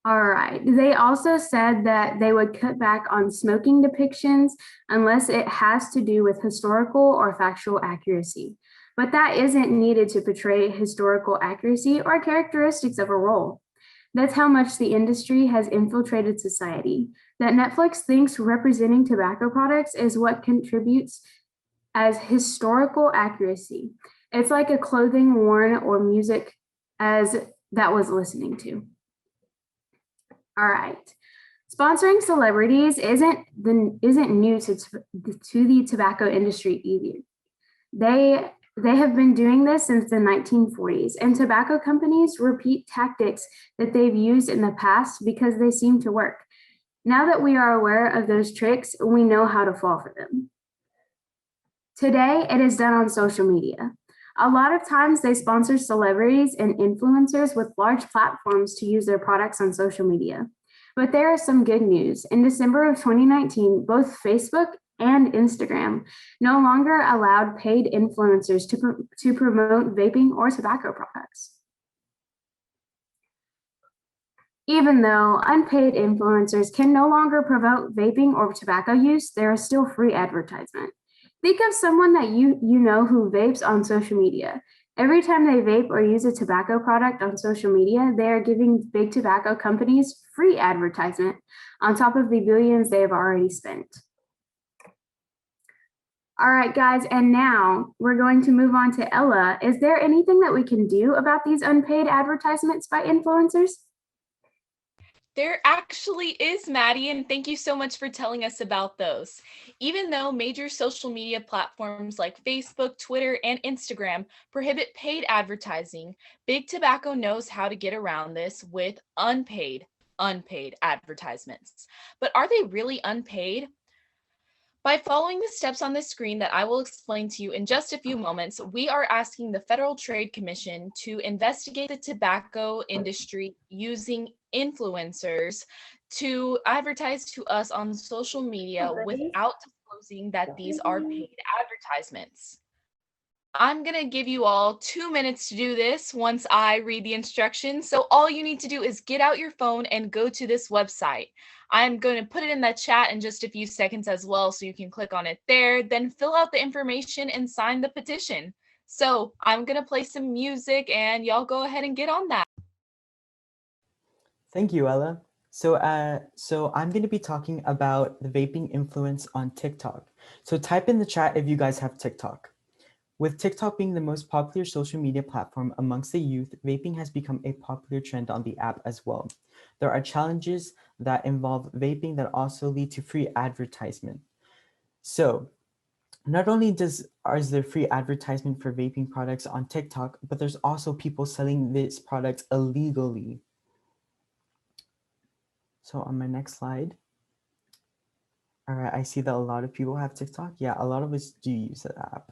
All right. They also said that they would cut back on smoking depictions unless it has to do with historical or factual accuracy. But that isn't needed to portray historical accuracy or characteristics of a role. That's how much the industry has infiltrated society, that Netflix thinks representing tobacco products is what contributes as historical accuracy. It's like a clothing worn or music as that was listening to. All right. Sponsoring celebrities isn't new to the tobacco industry either. They have been doing this since the 1940s, and tobacco companies repeat tactics that they've used in the past because they seem to work. Now that we are aware of those tricks, we know how to fall for them. Today, it is done on social media. A lot of times they sponsor celebrities and influencers with large platforms to use their products on social media. But there is some good news. In December of 2019, both Facebook and Instagram no longer allowed paid influencers to promote vaping or tobacco products. Even though unpaid influencers can no longer promote vaping or tobacco use, there is still free advertisement. Think of someone that you know who vapes on social media. Every time they vape or use a tobacco product on social media, they are giving big tobacco companies free advertisement on top of the billions they have already spent. All right, guys, and now we're going to move on to Ella. Is there anything that we can do about these unpaid advertisements by influencers? There actually is, Maddie, and thank you so much for telling us about those. Even though major social media platforms like Facebook, Twitter, and Instagram prohibit paid advertising, Big Tobacco knows how to get around this with unpaid advertisements. But are they really unpaid? By following the steps on the screen that I will explain to you in just a few moments, we are asking the Federal Trade Commission to investigate the tobacco industry using influencers to advertise to us on social media without disclosing that these are paid advertisements. I'm going to give you all 2 minutes to do this once I read the instructions. So all you need to do is get out your phone and go to this website. I'm going to put it in the chat in just a few seconds as well, so you can click on it there, then fill out the information and sign the petition. So I'm gonna play some music and y'all go ahead and get on that. Thank you, Ella. So I'm going to be talking about the vaping influence on TikTok. So type in the chat if you guys have TikTok. With TikTok being the most popular social media platform amongst the youth, vaping has become a popular trend on the app as well. There are challenges that involve vaping that also lead to free advertisement. So not only is there free advertisement for vaping products on TikTok, but there's also people selling this product illegally. So on my next slide, all right, I see that a lot of people have TikTok. Yeah, a lot of us do use that app.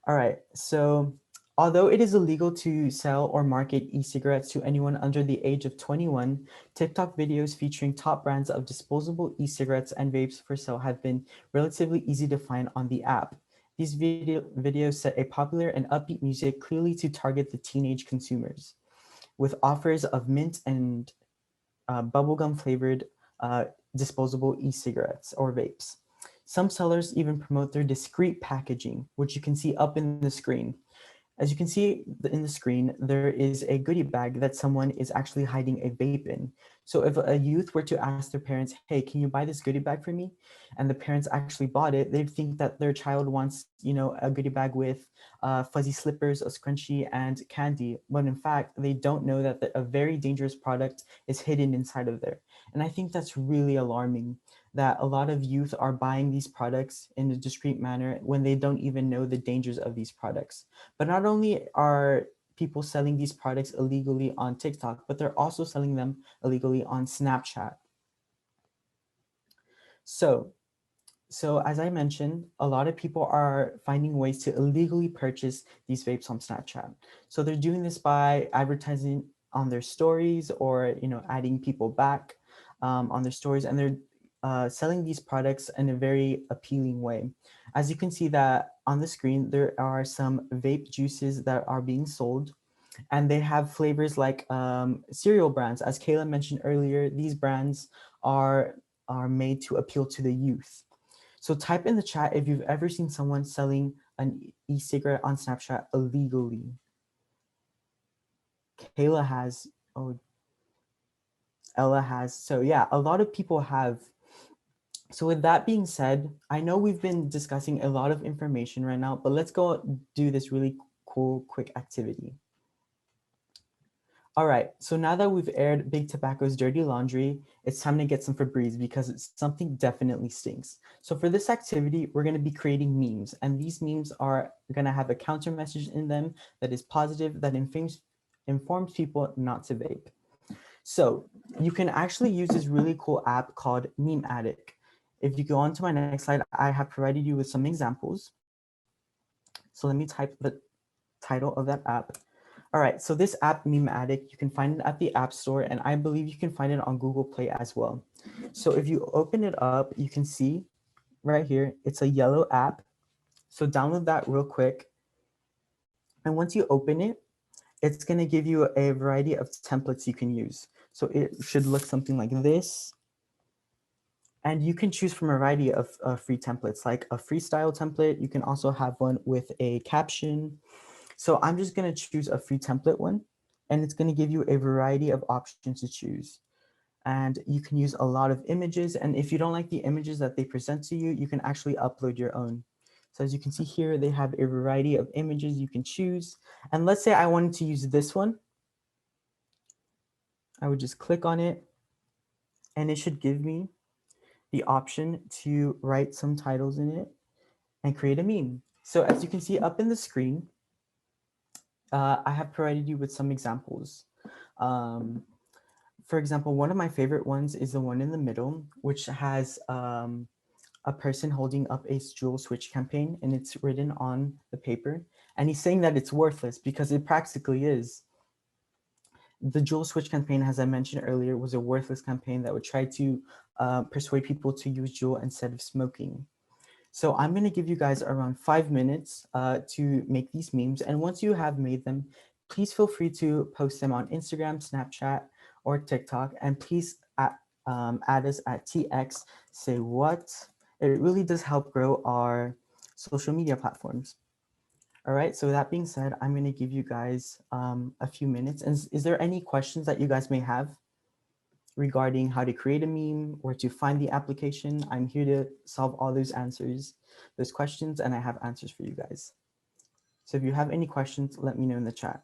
All right, so although it is illegal to sell or market e-cigarettes to anyone under the age of 21, TikTok videos featuring top brands of disposable e-cigarettes and vapes for sale have been relatively easy to find on the app. These videos set a popular and upbeat music clearly to target the teenage consumers, with offers of mint and bubblegum flavored disposable e-cigarettes or vapes. Some sellers even promote their discreet packaging, which you can see up in the screen. As you can see in the screen, there is a goodie bag that someone is actually hiding a vape in. So if a youth were to ask their parents, hey, can you buy this goodie bag for me? And the parents actually bought it, they'd think that their child wants, a goodie bag with fuzzy slippers, a scrunchie, and candy. But in fact, they don't know that a very dangerous product is hidden inside of there. And I think that's really alarming that a lot of youth are buying these products in a discreet manner when they don't even know the dangers of these products. But not only are people selling these products illegally on TikTok, but they're also selling them illegally on Snapchat. So as I mentioned, a lot of people are finding ways to illegally purchase these vapes on Snapchat. So they're doing this by advertising on their stories or adding people back on their stories, and they're selling these products in a very appealing way. As you can see that on the screen, there are some vape juices that are being sold, and they have flavors like cereal brands. As Kayla mentioned earlier, these brands are made to appeal to the youth. So type in the chat if you've ever seen someone selling an e-cigarette on Snapchat illegally. Kayla has, oh, Ella has. So yeah, a lot of people have. So with that being said, I know we've been discussing a lot of information right now, but let's go do this really cool, quick activity. All right, so now that we've aired Big Tobacco's dirty laundry, it's time to get some Febreze because it's something definitely stinks. So for this activity, we're gonna be creating memes, and these memes are gonna have a counter message in them that is positive, that informs people not to vape. So you can actually use this really cool app called Meme Addict. If you go on to my next slide, I have provided you with some examples. So let me type the title of that app. All right, so this app, Meme Addict, you can find it at the App Store, and I believe you can find it on Google Play as well. So if you open it up, you can see right here, it's a yellow app. So download that real quick. And once you open it, it's gonna give you a variety of templates you can use. So it should look something like this. And you can choose from a variety of free templates, like a freestyle template. You can also have one with a caption. So I'm just going to choose a free template one, and it's going to give you a variety of options to choose. And you can use a lot of images. And if you don't like the images that they present to you, you can actually upload your own. So as you can see here, they have a variety of images you can choose. And let's say I wanted to use this one. I would just click on it, and it should give me the option to write some titles in it and create a meme. So as you can see up in the screen, I have provided you with some examples. For example, one of my favorite ones is the one in the middle, which has a person holding up a Juul switch campaign, and it's written on the paper. And he's saying that it's worthless because it practically is. The Juul switch campaign, as I mentioned earlier, was a worthless campaign that would try to persuade people to use Juul instead of smoking. So I'm going to give you guys around 5 minutes to make these memes. And once you have made them, please feel free to post them on Instagram, Snapchat, or TikTok. And please add us at TX Say What. It really does help grow our social media platforms. All right, so that being said, I'm going to give you guys a few minutes. And is there any questions that you guys may have regarding how to create a meme or to find the application? I'm here to solve all those questions, and I have answers for you guys. So if you have any questions, let me know in the chat.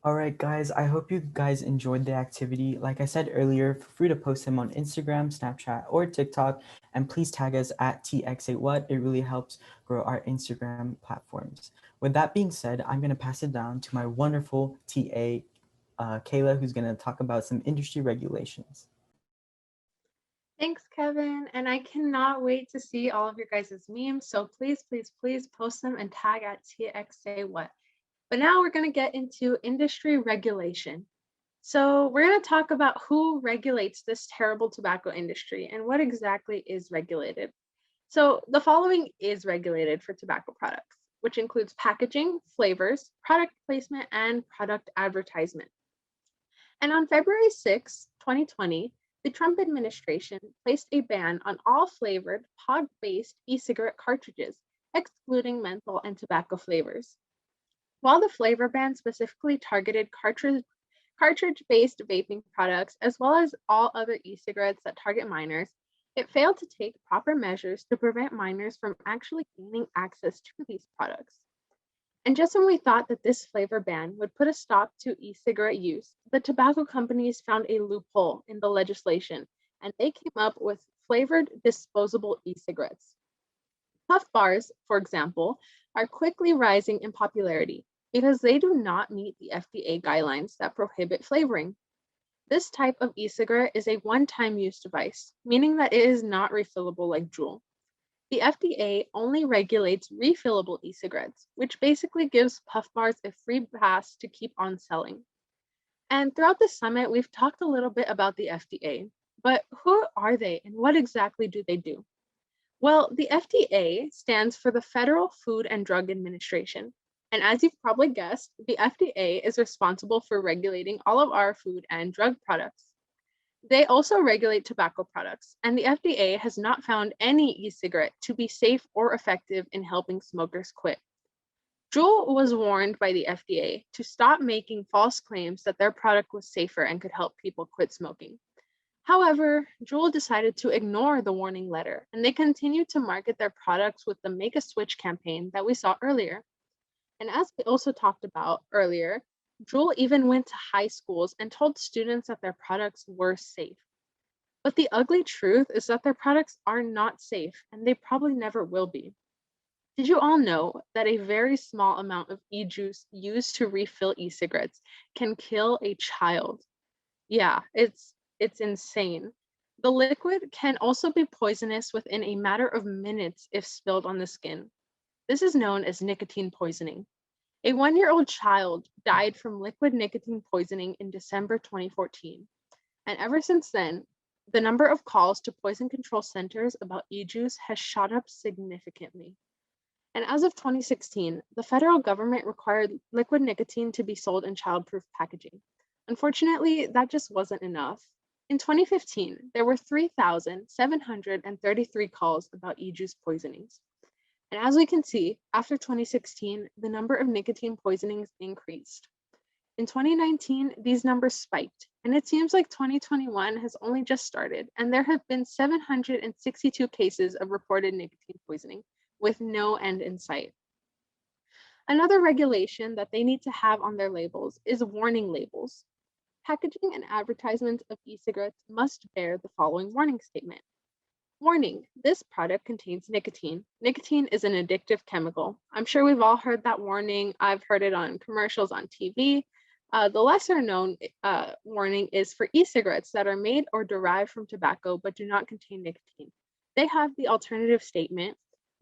All right, guys, I hope you guys enjoyed the activity. Like I said earlier, feel free to post them on Instagram, Snapchat, or TikTok, and please tag us at TX8What. It really helps grow our Instagram platforms. With that being said, I'm going to pass it down to my wonderful TA, Kayla, who's going to talk about some industry regulations. Thanks, Kevin. And I cannot wait to see all of your guys' memes. So please, please, please post them and tag at TXAWhat. But now we're going to get into industry regulation. So we're going to talk about who regulates this terrible tobacco industry and what exactly is regulated. So the following is regulated for tobacco products, which includes packaging, flavors, product placement, and product advertisement. And on February 6, 2020, the Trump administration placed a ban on all flavored pod-based e-cigarette cartridges, excluding menthol and tobacco flavors. While the flavor ban specifically targeted cartridge-based vaping products, as well as all other e-cigarettes that target minors, it failed to take proper measures to prevent minors from actually gaining access to these products. And just when we thought that this flavor ban would put a stop to e-cigarette use, the tobacco companies found a loophole in the legislation, and they came up with flavored disposable e-cigarettes. Puff bars, for example, are quickly rising in popularity because they do not meet the FDA guidelines that prohibit flavoring. This type of e-cigarette is a one-time use device, meaning that it is not refillable like Juul. The FDA only regulates refillable e-cigarettes, which basically gives puff bars a free pass to keep on selling. And throughout the summit, we've talked a little bit about the FDA, but who are they and what exactly do they do? Well, the FDA stands for the Federal Food and Drug Administration. And as you've probably guessed, the FDA is responsible for regulating all of our food and drug products. They also regulate tobacco products, and the FDA has not found any e-cigarette to be safe or effective in helping smokers quit. Juul was warned by the FDA to stop making false claims that their product was safer and could help people quit smoking. However, Juul decided to ignore the warning letter, and they continued to market their products with the Make a Switch campaign that we saw earlier. And as we also talked about earlier, Juul even went to high schools and told students that their products were safe. But the ugly truth is that their products are not safe, and they probably never will be. Did you all know that a very small amount of e-juice used to refill e-cigarettes can kill a child? Yeah, it's insane. The liquid can also be poisonous within a matter of minutes if spilled on the skin. This is known as nicotine poisoning. A 1-year-old child died from liquid nicotine poisoning in December 2014. And ever since then, the number of calls to poison control centers about e-juice has shot up significantly. And as of 2016, the federal government required liquid nicotine to be sold in childproof packaging. Unfortunately, that just wasn't enough. In 2015, there were 3,733 calls about e-juice poisonings. And as we can see, after 2016, the number of nicotine poisonings increased. In 2019, these numbers spiked, and it seems like 2021 has only just started, and there have been 762 cases of reported nicotine poisoning, with no end in sight. Another regulation that they need to have on their labels is warning labels. Packaging and advertisements of e-cigarettes must bear the following warning statement. Warning, this product contains nicotine. Nicotine is an addictive chemical. I'm sure we've all heard that warning. I've heard it on commercials on TV. The lesser known warning is for e-cigarettes that are made or derived from tobacco but do not contain nicotine. They have the alternative statement,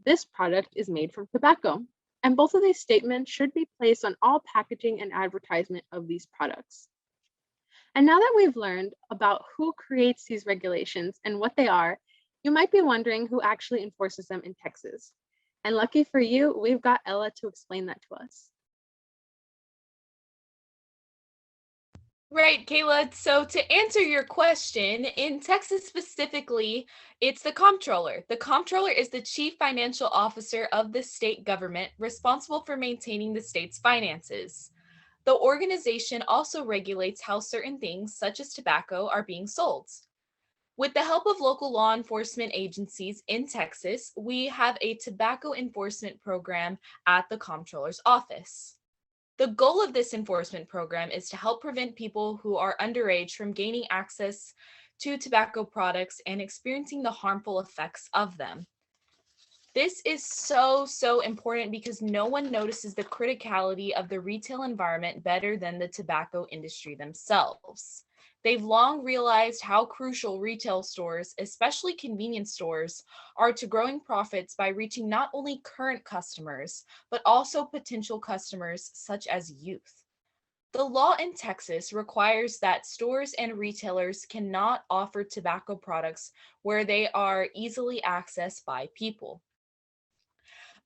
this product is made from tobacco. And both of these statements should be placed on all packaging and advertisement of these products. And now that we've learned about who creates these regulations and what they are, you might be wondering who actually enforces them in Texas. And lucky for you, we've got Ella to explain that to us. Right, Kayla. So to answer your question, in Texas specifically, it's the comptroller. The comptroller is the chief financial officer of the state government responsible for maintaining the state's finances. The organization also regulates how certain things, such as tobacco, are being sold. With the help of local law enforcement agencies in Texas, we have a tobacco enforcement program at the comptroller's office. The goal of this enforcement program is to help prevent people who are underage from gaining access to tobacco products and experiencing the harmful effects of them. This is so important because no one notices the criticality of the retail environment better than the tobacco industry themselves. They've long realized how crucial retail stores, especially convenience stores, are to growing profits by reaching not only current customers, but also potential customers such as youth. The law in Texas requires that stores and retailers cannot offer tobacco products where they are easily accessed by people.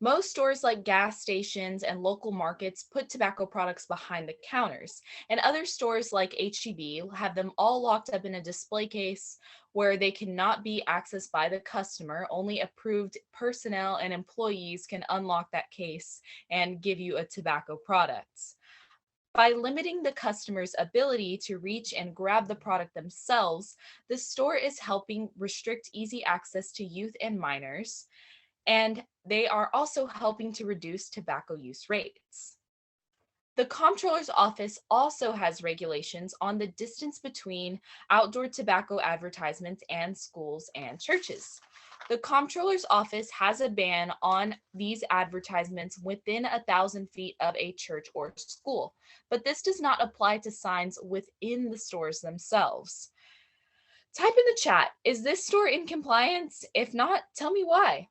Most stores like gas stations and local markets put tobacco products behind the counters, and other stores like H-E-B have them all locked up in a display case where they cannot be accessed by the customer. Only approved personnel and employees can unlock that case and give you a tobacco product. By limiting the customer's ability to reach and grab the product themselves, the store is helping restrict easy access to youth and minors, and they are also helping to reduce tobacco use rates. The comptroller's office also has regulations on the distance between outdoor tobacco advertisements and schools and churches. The comptroller's office has a ban on these advertisements within 1,000 feet of a church or school, but this does not apply to signs within the stores themselves. Type in the chat, is this store in compliance? If not, tell me why.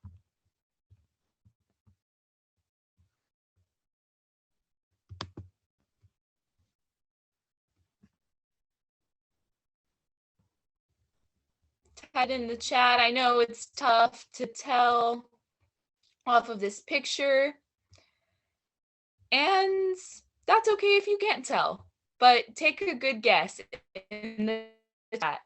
Type in the chat. I know it's tough to tell off of this picture, and that's okay if you can't tell, but take a good guess in the chat.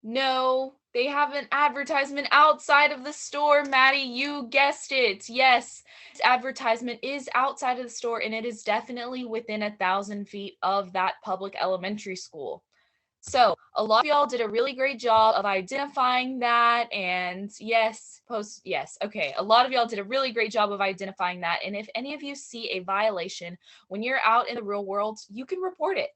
No, they have an advertisement outside of the store, Maddie. You guessed it. Yes, this advertisement is outside of the store, and it is definitely within 1,000 feet of that public elementary school. So a lot of y'all did a really great job of identifying that. And yes, okay. A lot of y'all did a really great job of identifying that. And if any of you see a violation when you're out in the real world, you can report it.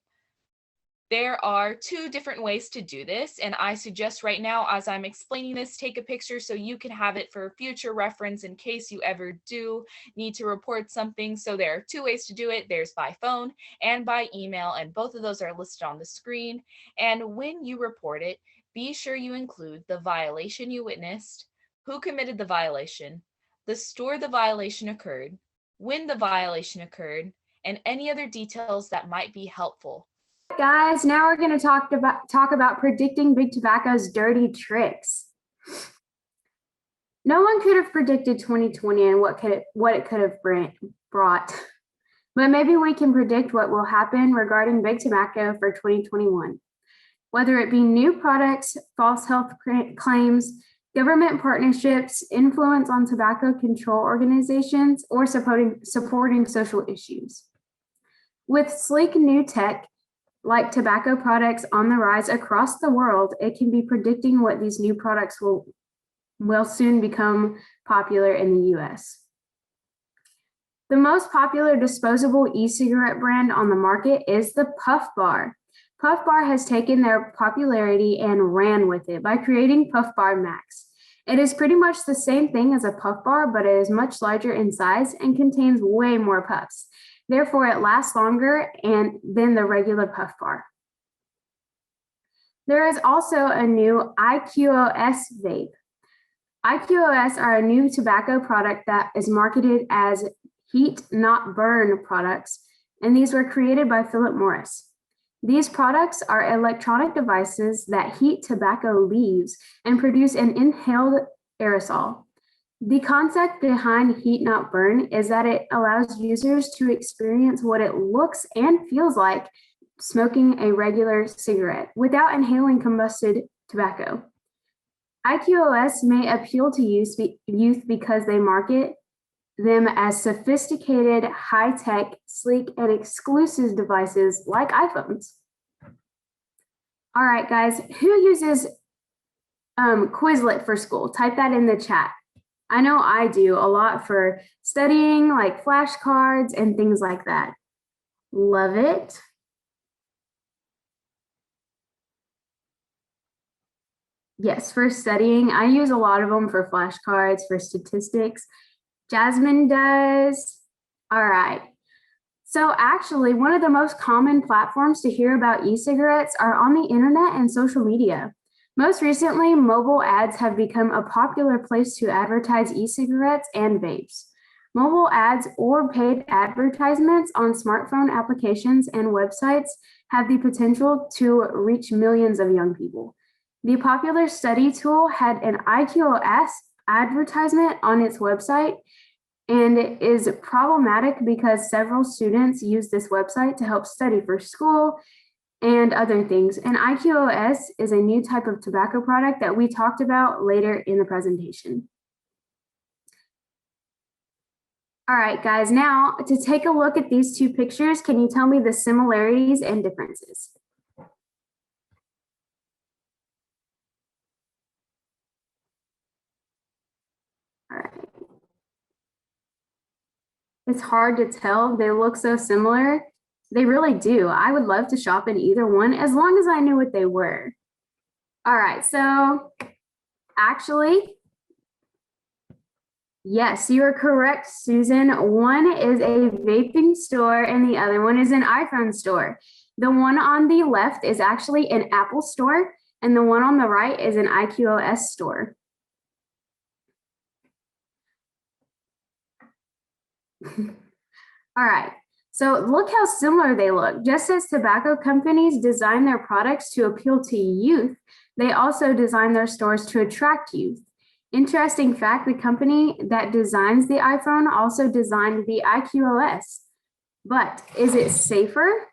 There are 2 different ways to do this, and I suggest right now, as I'm explaining this, take a picture so you can have it for future reference in case you ever do need to report something. So there are 2 ways to do it. There's by phone and by email, and both of those are listed on the screen. And when you report it, be sure you include the violation you witnessed, who committed the violation, the store the violation occurred, when the violation occurred, and any other details that might be helpful. Guys, now we're going to talk about predicting Big Tobacco's dirty tricks. No one could have predicted 2020 and what it could have brought, but maybe we can predict what will happen regarding Big Tobacco for 2021. Whether it be new products, false health claims, government partnerships, influence on tobacco control organizations, or supporting social issues. With sleek new tech, like tobacco products on the rise across the world, it can be predicting what these new products will soon become popular in the US. The most popular disposable e-cigarette brand on the market is the Puff Bar. Puff Bar has taken their popularity and ran with it by creating Puff Bar Max. It is pretty much the same thing as a Puff Bar, but it is much larger in size and contains way more puffs. Therefore, it lasts longer than the regular Puff Bar. There is also a new IQOS vape. IQOS are a new tobacco product that is marketed as heat not burn products, and these were created by Philip Morris. These products are electronic devices that heat tobacco leaves and produce an inhaled aerosol. The concept behind heat not burn is that it allows users to experience what it looks and feels like smoking a regular cigarette without inhaling combusted tobacco. IQOS may appeal to youth because they market them as sophisticated, high-tech, sleek, and exclusive devices like iPhones. All right, guys, who uses Quizlet for school? Type that in the chat. I know I do a lot for studying, like flashcards and things like that. Love it. Yes, for studying, I use a lot of them for flashcards, for statistics. Jasmine does. All right. So actually, one of the most common platforms to hear about e-cigarettes are on the internet and social media. Most recently, mobile ads have become a popular place to advertise e-cigarettes and vapes. Mobile ads or paid advertisements on smartphone applications and websites have the potential to reach millions of young people. The popular study tool had an IQOS advertisement on its website, and it is problematic because several students use this website to help study for school and other things. And IQOS is a new type of tobacco product that we talked about later in the presentation. All right, guys, now to take a look at these two pictures, can you tell me the similarities and differences? All right. It's hard to tell. They look so similar. They really do. I would love to shop in either one as long as I knew what they were. All right, so actually, yes, you are correct, Susan. One is a vaping store and the other one is an iPhone store. The one on the left is actually an Apple store, and the one on the right is an IQOS store. All right, so look how similar they look. Just as tobacco companies design their products to appeal to youth, they also design their stores to attract youth. Interesting fact, the company that designs the iPhone also designed the IQOS. But is it safer?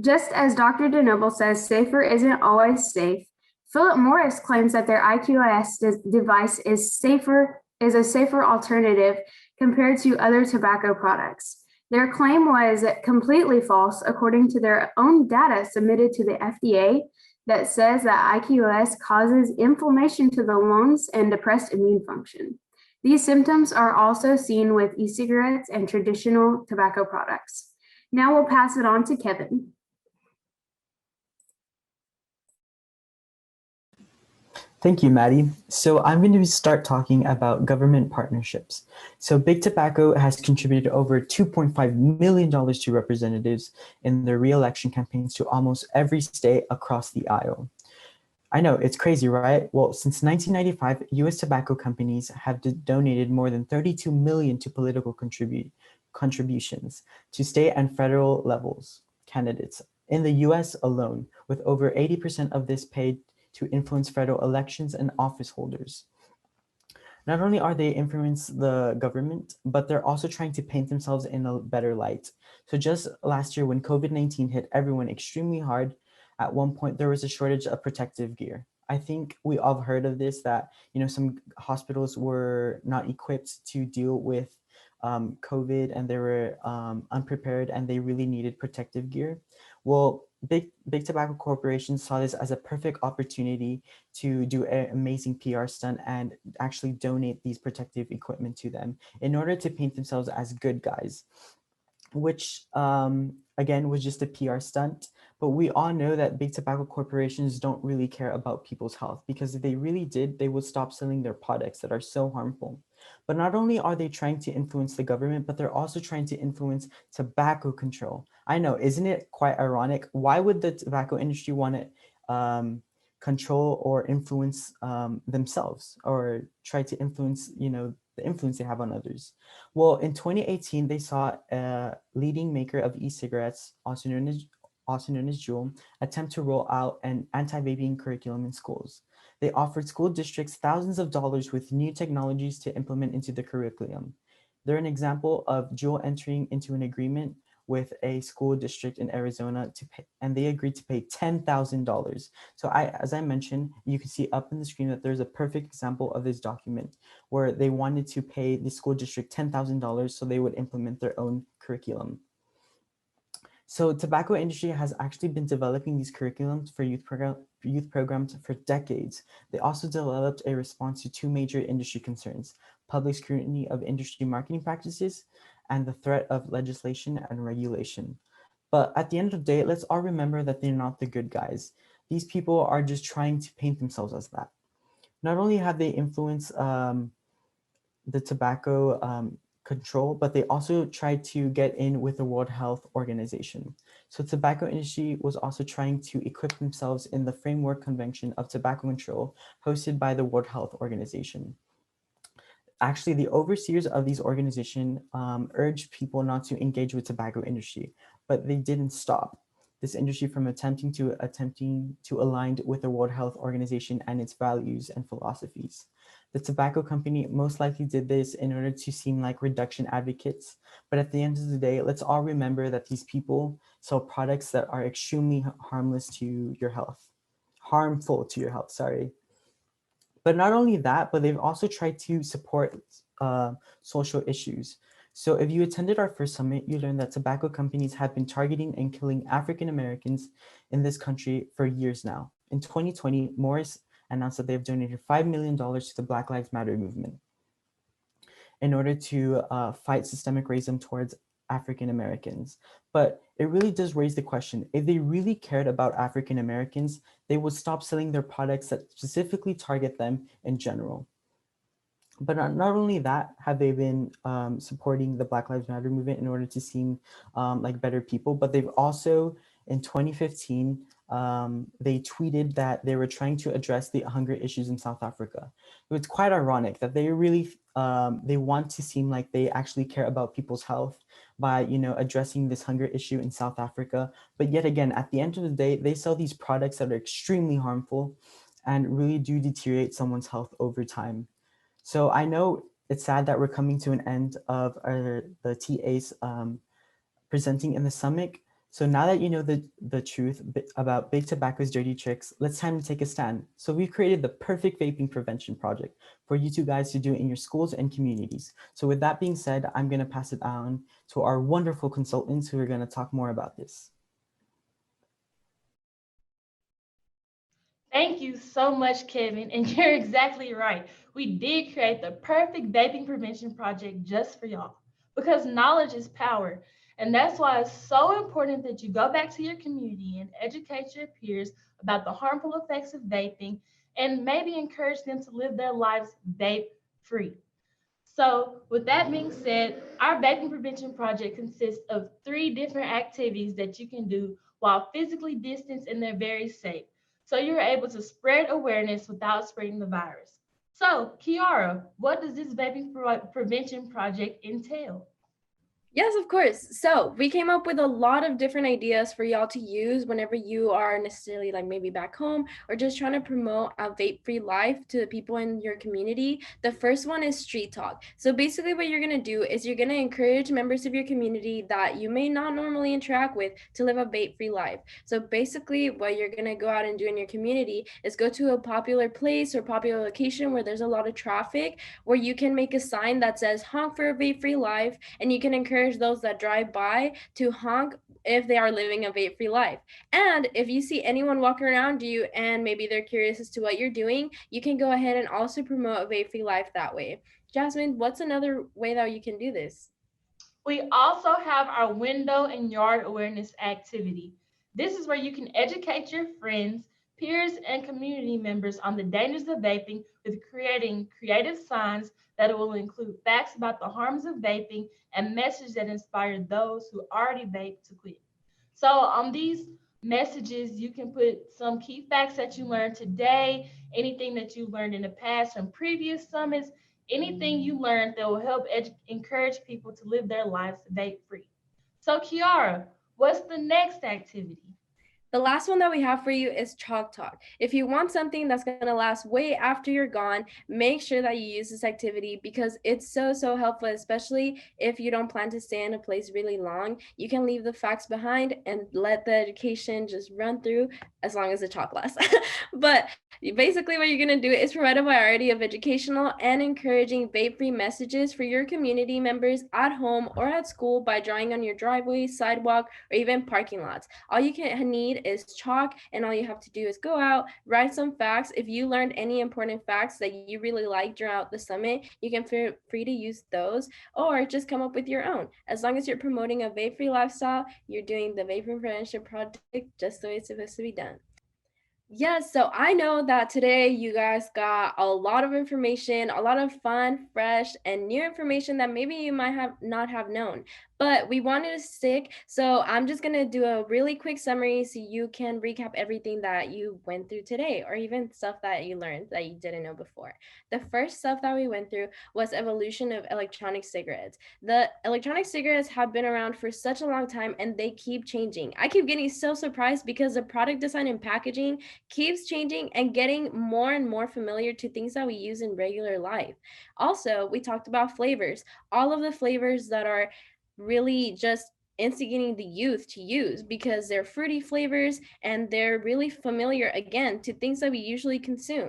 Just as Dr. DeNoble says, safer isn't always safe. Philip Morris claims that their IQOS device is a safer alternative compared to other tobacco products. Their claim was completely false according to their own data submitted to the FDA that says that IQOS causes inflammation to the lungs and depressed immune function. These symptoms are also seen with e-cigarettes and traditional tobacco products. Now we'll pass it on to Kevin. Thank you, Maddie. So I'm going to start talking about government partnerships. So Big Tobacco has contributed over $2.5 million to representatives in their re-election campaigns to almost every state across the aisle. I know, it's crazy, right? Well, since 1995, US tobacco companies have donated more than $32 million to political contributions to state and federal levels candidates in the US alone, with over 80% of this paid to influence federal elections and office holders. Not only are they influencing the government, but they're also trying to paint themselves in a better light. So just last year when COVID-19 hit everyone extremely hard, at one point there was a shortage of protective gear. I think we all heard of this, that some hospitals were not equipped to deal with COVID, and they were unprepared, and they really needed protective gear. Well, big tobacco corporations saw this as a perfect opportunity to do an amazing PR stunt and actually donate these protective equipment to them in order to paint themselves as good guys, which again was just a PR stunt. But we all know that big tobacco corporations don't really care about people's health, because if they really did, they would stop selling their products that are so harmful. But not only are they trying to influence the government, but they're also trying to influence tobacco control. I know, isn't it quite ironic? Why would the tobacco industry want to control or influence themselves, or try to influence, the influence they have on others? Well, in 2018, they saw a leading maker of e-cigarettes, also known as Juul, attempt to roll out an anti-vaping curriculum in schools. They offered school districts thousands of dollars with new technologies to implement into the curriculum. They're an example of Juul entering into an agreement with a school district in Arizona to pay, and they agreed to pay $10,000. So as I mentioned, you can see up in the screen that there's a perfect example of this document where they wanted to pay the school district $10,000 so they would implement their own curriculum. So tobacco industry has actually been developing these curriculums for youth programs for decades. They also developed a response to two major industry concerns: public scrutiny of industry marketing practices and the threat of legislation and regulation. But at the end of the day, let's all remember that they're not the good guys. These people are just trying to paint themselves as that. Not only have they influenced the tobacco control, but they also tried to get in with the World Health Organization. So tobacco industry was also trying to equip themselves in the Framework Convention of Tobacco Control hosted by the World Health Organization. Actually, the overseers of these organizations urged people not to engage with tobacco industry, but they didn't stop this industry from attempting to align with the World Health Organization and its values and philosophies. The tobacco company most likely did this in order to seem like reduction advocates. But at the end of the day, let's all remember that these people sell products that are extremely harmless to your health, harmful to your health, sorry. But not only that, but they've also tried to support social issues. So if you attended our first summit, you learned that tobacco companies have been targeting and killing African Americans in this country for years now. In 2020, Morris announced that they've donated $5 million to the Black Lives Matter movement in order to fight systemic racism towards African Americans. But it really does raise the question, if they really cared about African Americans, they would stop selling their products that specifically target them in general. But not only that, have they been supporting the Black Lives Matter movement in order to seem like better people, but they've also, in 2015, they tweeted that they were trying to address the hunger issues in South Africa. It's quite ironic that they really, they want to seem like they actually care about people's health by, addressing this hunger issue in South Africa. But yet again, at the end of the day, they sell these products that are extremely harmful and really do deteriorate someone's health over time. So I know it's sad that we're coming to an end of the TAs presenting in the summit. So now that you know the truth about big tobacco's dirty tricks, let's time to take a stand. So we've created the perfect vaping prevention project for you two guys to do in your schools and communities. So with that being said, I'm going to pass it on to our wonderful consultants who are going to talk more about this. Thank you so much, Kevin. And you're exactly right. We did create the perfect vaping prevention project just for y'all because knowledge is power. And that's why it's so important that you go back to your community and educate your peers about the harmful effects of vaping and maybe encourage them to live their lives vape free. So, with that being said, our vaping prevention project consists of 3 different activities that you can do while physically distanced and they're very safe. So you're able to spread awareness without spreading the virus. So, Kiara, what does this vaping prevention project entail? Yes, of course. So we came up with a lot of different ideas for y'all to use whenever you are necessarily like maybe back home or just trying to promote a vape-free life to the people in your community. The first one is street talk. So basically what you're going to do is you're going to encourage members of your community that you may not normally interact with to live a vape-free life. So basically what you're going to go out and do in your community is go to a popular place or popular location where there's a lot of traffic, where you can make a sign that says honk for a vape-free life, and you can encourage those that drive by to honk if they are living a vape-free life. And if you see anyone walking around you and maybe they're curious as to what you're doing, you can go ahead and also promote a vape-free life that way. Jasmine, what's another way that you can do this? We also have our window and yard awareness activity. This is where you can educate your friends, peers, and community members on the dangers of vaping with creating creative signs that will include facts about the harms of vaping and messages that inspire those who already vape to quit. So on these messages, you can put some key facts that you learned today, anything that you learned in the past from previous summits, anything you learned that will help encourage people to live their lives vape free. So Kiara, what's the next activity? The last one that we have for you is Chalk Talk. If you want something that's going to last way after you're gone, make sure that you use this activity because it's so helpful, especially if you don't plan to stay in a place really long. You can leave the facts behind and let the education just run through as long as the chalk lasts. But basically what you're going to do is provide a variety of educational and encouraging vape-free messages for your community members at home or at school by drawing on your driveway, sidewalk, or even parking lots. All you can need is chalk, and all you have to do is go out, write some facts. If you learned any important facts that you really liked throughout the summit, you can feel free to use those or just come up with your own. As long as you're promoting a vape-free lifestyle, you're doing the vaping prevention project just the way it's supposed to be done. Yes, so I know that today you guys got a lot of information, a lot of fun, fresh, and new information that maybe you might have not have known. But we wanted to stick, so I'm just gonna do a really quick summary so you can recap everything that you went through today, or even stuff that you learned that you didn't know before. The first stuff that we went through was evolution of electronic cigarettes. The electronic cigarettes have been around for such a long time and they keep changing. I keep getting so surprised because the product design and packaging keeps changing and getting more and more familiar to things that we use in regular life. Also, we talked about flavors, all of the flavors that are really just instigating the youth to use because they're fruity flavors and they're really familiar again to things that we usually consume.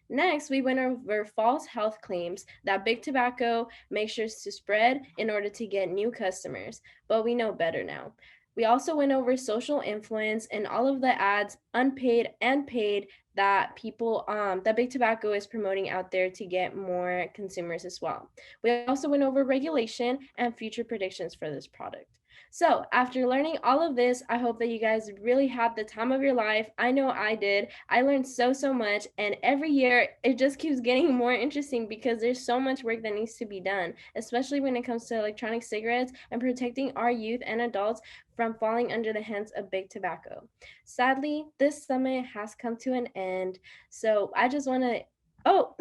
Next, we went over false health claims that big tobacco makes sure to spread in order to get new customers, but we know better now. We also went over social influence and all of the ads, unpaid and paid, that people that big tobacco is promoting out there to get more consumers as well. We also went over regulation and future predictions for this product. So after learning all of this, I hope that you guys really had the time of your life. I know I did. I learned so much, and every year it just keeps getting more interesting because there's so much work that needs to be done, especially when it comes to electronic cigarettes and protecting our youth and adults from falling under the hands of big tobacco. Sadly, this summit has come to an end, so I just want to oh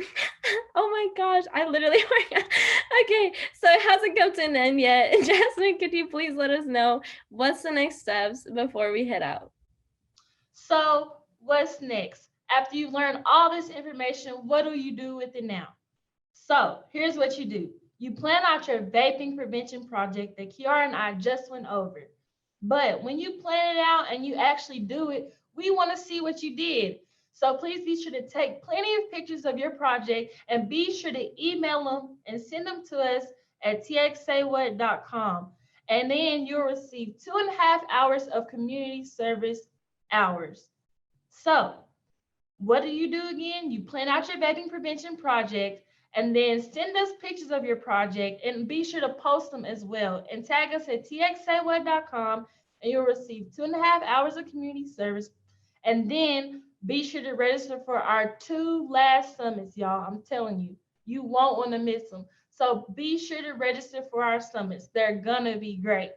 my gosh, I literally forgot. Okay, so it hasn't come to an end yet. Jasmine, could you please let us know what's the next steps before we head out? So what's next? After you learn all this information, what do you do with it now? So here's what you do. You plan out your vaping prevention project that Kiara and I just went over. But when you plan it out and you actually do it, we want to see what you did. So please be sure to take plenty of pictures of your project and be sure to email them and send them to us at txsaywhat.com. And then you'll receive 2.5 hours of community service hours. So what do you do again? You plan out your vaping prevention project and then send us pictures of your project and be sure to post them as well and tag us at txsaywhat.com and you'll receive 2.5 hours of community service. And then be sure to register for our 2 last summits, y'all. I'm telling you, you won't want to miss them. So be sure to register for our summits. They're gonna be great.